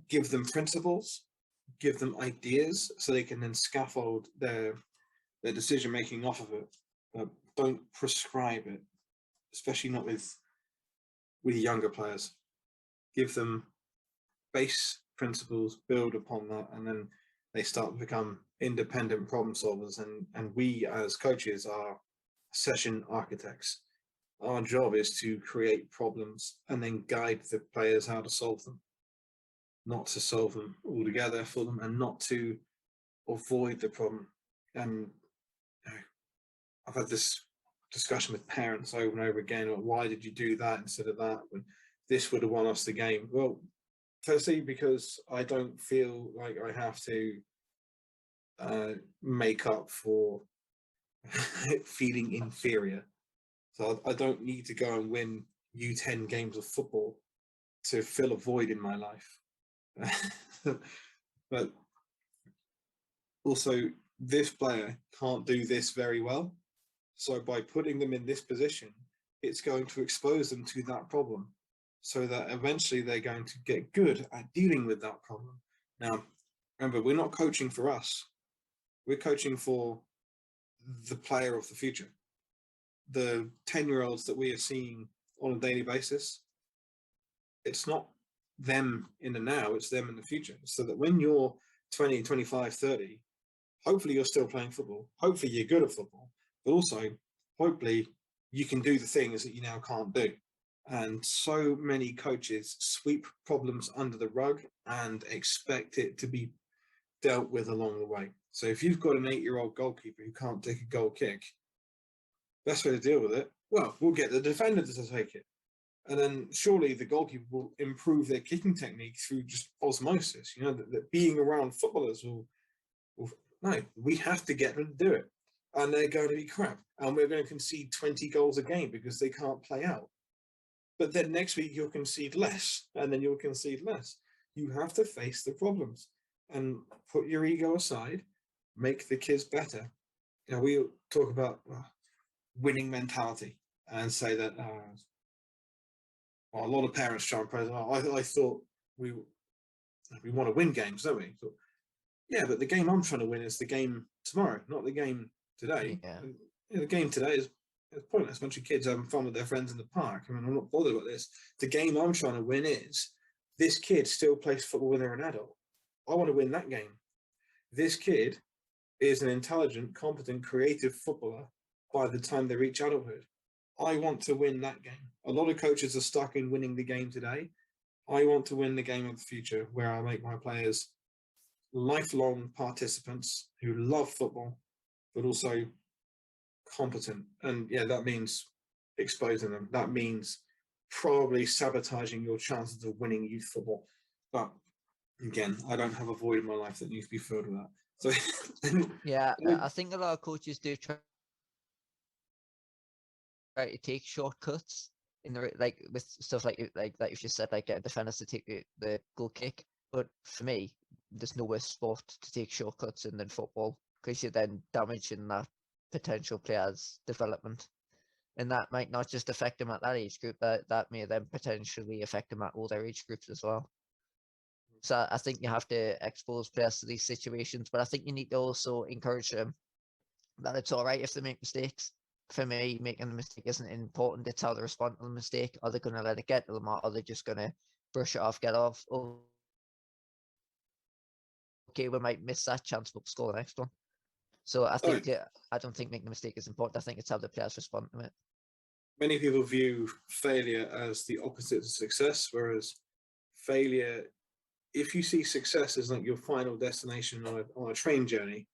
Give them principles, give them ideas so they can then scaffold their decision making off of it. But don't prescribe it, especially not with younger players. Give them base principles, build upon that, and then they start to become independent problem solvers. And we as coaches are session architects. Our job is to create problems and then guide the players how to solve them, not to solve them altogether for them, and not to avoid the problem. And I've had this discussion with parents over and over again, like, why did you do that instead of that when this would have won us the game? Well, firstly, because I don't feel like I have to make up for feeling inferior. So I don't need to go and win U10 games of football to fill a void in my life. But also, this player can't do this very well. So by putting them in this position, it's going to expose them to that problem so that eventually they're going to get good at dealing with that problem. Now, remember, we're not coaching for us. We're coaching for the player of the future. The 10-year-olds that we are seeing on a daily basis, it's not them in the now, it's them in the future. So that when you're 20, 25, 30, hopefully you're still playing football. Hopefully you're good at football, but also hopefully you can do the things that you now can't do. And so many coaches sweep problems under the rug and expect it to be dealt with along the way. So if you've got an 8-year-old goalkeeper who can't take a goal kick, best way to deal with it, well, we'll get the defender to take it. And then surely the goalkeeper will improve their kicking technique through just osmosis. You know, that being around footballers will, no, we have to get them to do it. And they're going to be crap. And we're going to concede 20 goals a game because they can't play out. But then next week you'll concede less, and then you'll concede less. You have to face the problems and put your ego aside, make the kids better. You know, we talk about winning mentality and say that well, a lot of parents try and praise, I thought we want to win games, don't we? Thought, yeah, but the game I'm trying to win is the game tomorrow, not the game today. Yeah. You know, the game today is pointless. A bunch of kids having fun with their friends in the park. I mean, I'm not bothered about this. The game I'm trying to win is this kid still plays football when they're an adult. I want to win that game. This kid is an intelligent, competent, creative footballer by the time they reach adulthood. I want to win that game. A lot of coaches are stuck in winning the game today. I want to win the game of the future where I make my players lifelong participants who love football, but also competent. And yeah, that means exposing them. That means probably sabotaging your chances of winning youth football. But again, I don't have a void in my life that needs to be filled with that. So yeah, I think a lot of coaches do try to take shortcuts in the like with stuff like that you just said, like get defenders to take the goal kick. But for me, there's no worse sport to take shortcuts in than football, because you're then damaging that potential player's development. And that might not just affect them at that age group, that may then potentially affect them at older age groups as well. So I think you have to expose players to these situations, but I think you need to also encourage them that it's all right if they make mistakes. For me, making a mistake isn't important. It's how they respond to the mistake. Are they going to let it get to them, or are they just going to brush it off, get off? Okay, we might miss that chance, but we'll score the next one. So I think, I don't think making a mistake is important. I think it's how the players respond to it. Many people view failure as the opposite of success, whereas failure, if you see success as like your final destination on a train journey,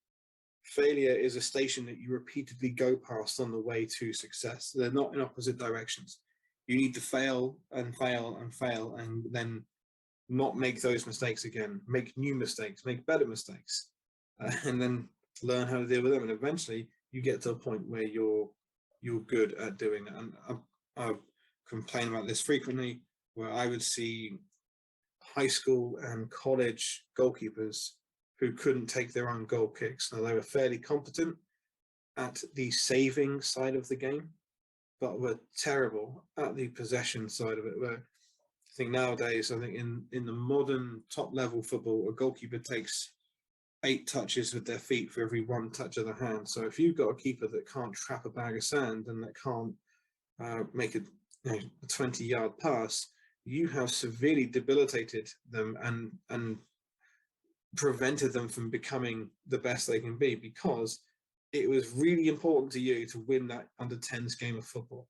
failure is a station that you repeatedly go past on the way to success. They're not in opposite directions. You need to fail and fail and fail, and then not make those mistakes again, make new mistakes, make better mistakes, and then learn how to deal with them. And eventually you get to a point where you're good at doing it. And I complain about this frequently, where I would see high school and college goalkeepers who couldn't take their own goal kicks. Now, they were fairly competent at the saving side of the game, but were terrible at the possession side of it. Where I think nowadays, I think in the modern top level football, a goalkeeper takes 8 touches with their feet for every 1 touch of the hand. So if you've got a keeper that can't trap a bag of sand and that can't make a 20-yard pass, you have severely debilitated them and prevented them from becoming the best they can be, because it was really important to you to win that under-10s game of football,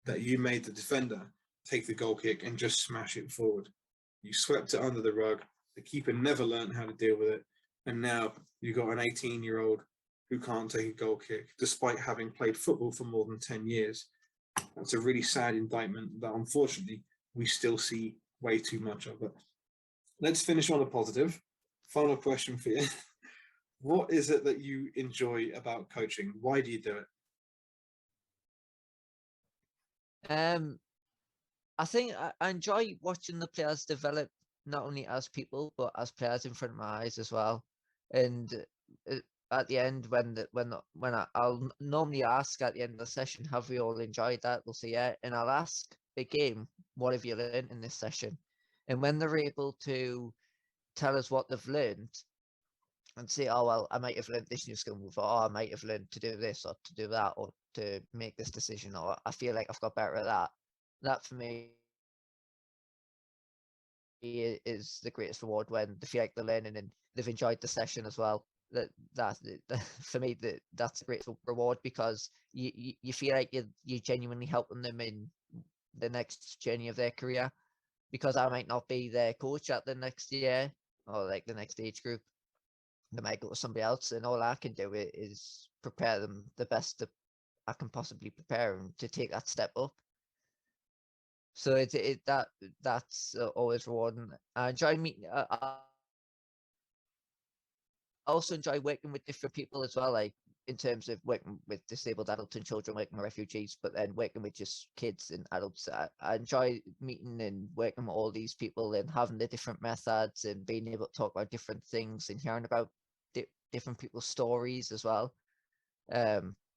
that you made the defender take the goal kick and just smash it forward. You swept it under the rug. The keeper never learned how to deal with it. And now you've got an 18-year-old who can't take a goal kick, despite having played football for more than 10 years. That's a really sad indictment that, unfortunately, we still see way too much of. But let's finish on a positive. Final question for you. What is it that you enjoy about coaching? Why do you do it? I think I enjoy watching the players develop, not only as people but as players in front of my eyes as well. And uh, at the end, I'll normally ask at the end of the session, have we all enjoyed that? They'll say yeah, and I'll ask the game, what have you learned in this session? And when they're able to tell us what they've learned and say, oh well, I might have learned this new skill move, or oh, I might have learned to do this or to do that or to make this decision, or I feel like I've got better at that. That for me is the greatest reward, when they feel like they're learning and they've enjoyed the session as well. That for me, that's the greatest reward, because you feel like you're genuinely helping them in the next journey of their career, because I might not be their coach at the next year or like the next age group. They might go to somebody else, and all I can do is prepare them the best that I can possibly prepare them to take that step up. So that's always rewarding. I enjoy meeting. I also enjoy working with different people as well, like in terms of working with disabled adults and children, working with refugees, but then working with just kids and adults. I enjoy meeting and working with all these people and having the different methods and being able to talk about different things and hearing about different people's stories as well.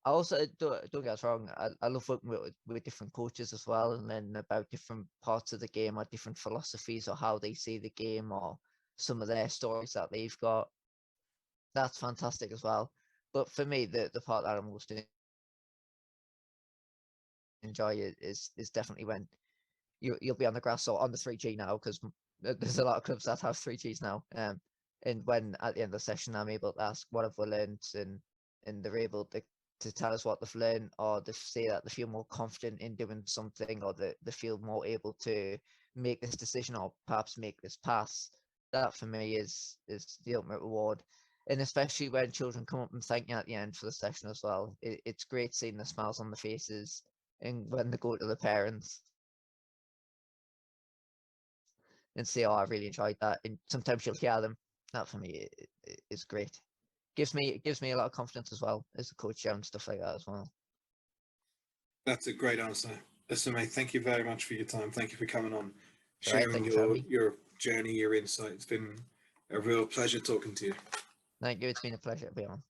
I also don't get us wrong. I love working with different coaches as well, and then about different parts of the game or different philosophies or how they see the game or some of their stories that they've got. That's fantastic as well. But for me, the part that I most enjoy is definitely when you'll be on the grass or on the 3G now, because there's a lot of clubs that have 3Gs now. And when at the end of the session I'm able to ask what have we learned, and they're able to tell us what they've learned, or they say that they feel more confident in doing something, or they feel more able to make this decision or perhaps make this pass. That for me is the ultimate reward. And especially when children come up and thank you at the end for the session as well. It's great seeing the smiles on the faces, and when they go to the parents and say, "Oh, I really enjoyed that," and sometimes you'll hear them. That for me is great. It gives me a lot of confidence as well as a coach and stuff like that as well. That's a great answer. Listen, mate, thank you very much for your time. Thank you for coming on, All right, sharing thank you for having me. your journey, your insight. It's been a real pleasure talking to you. Thank you. It's been a pleasure to be on.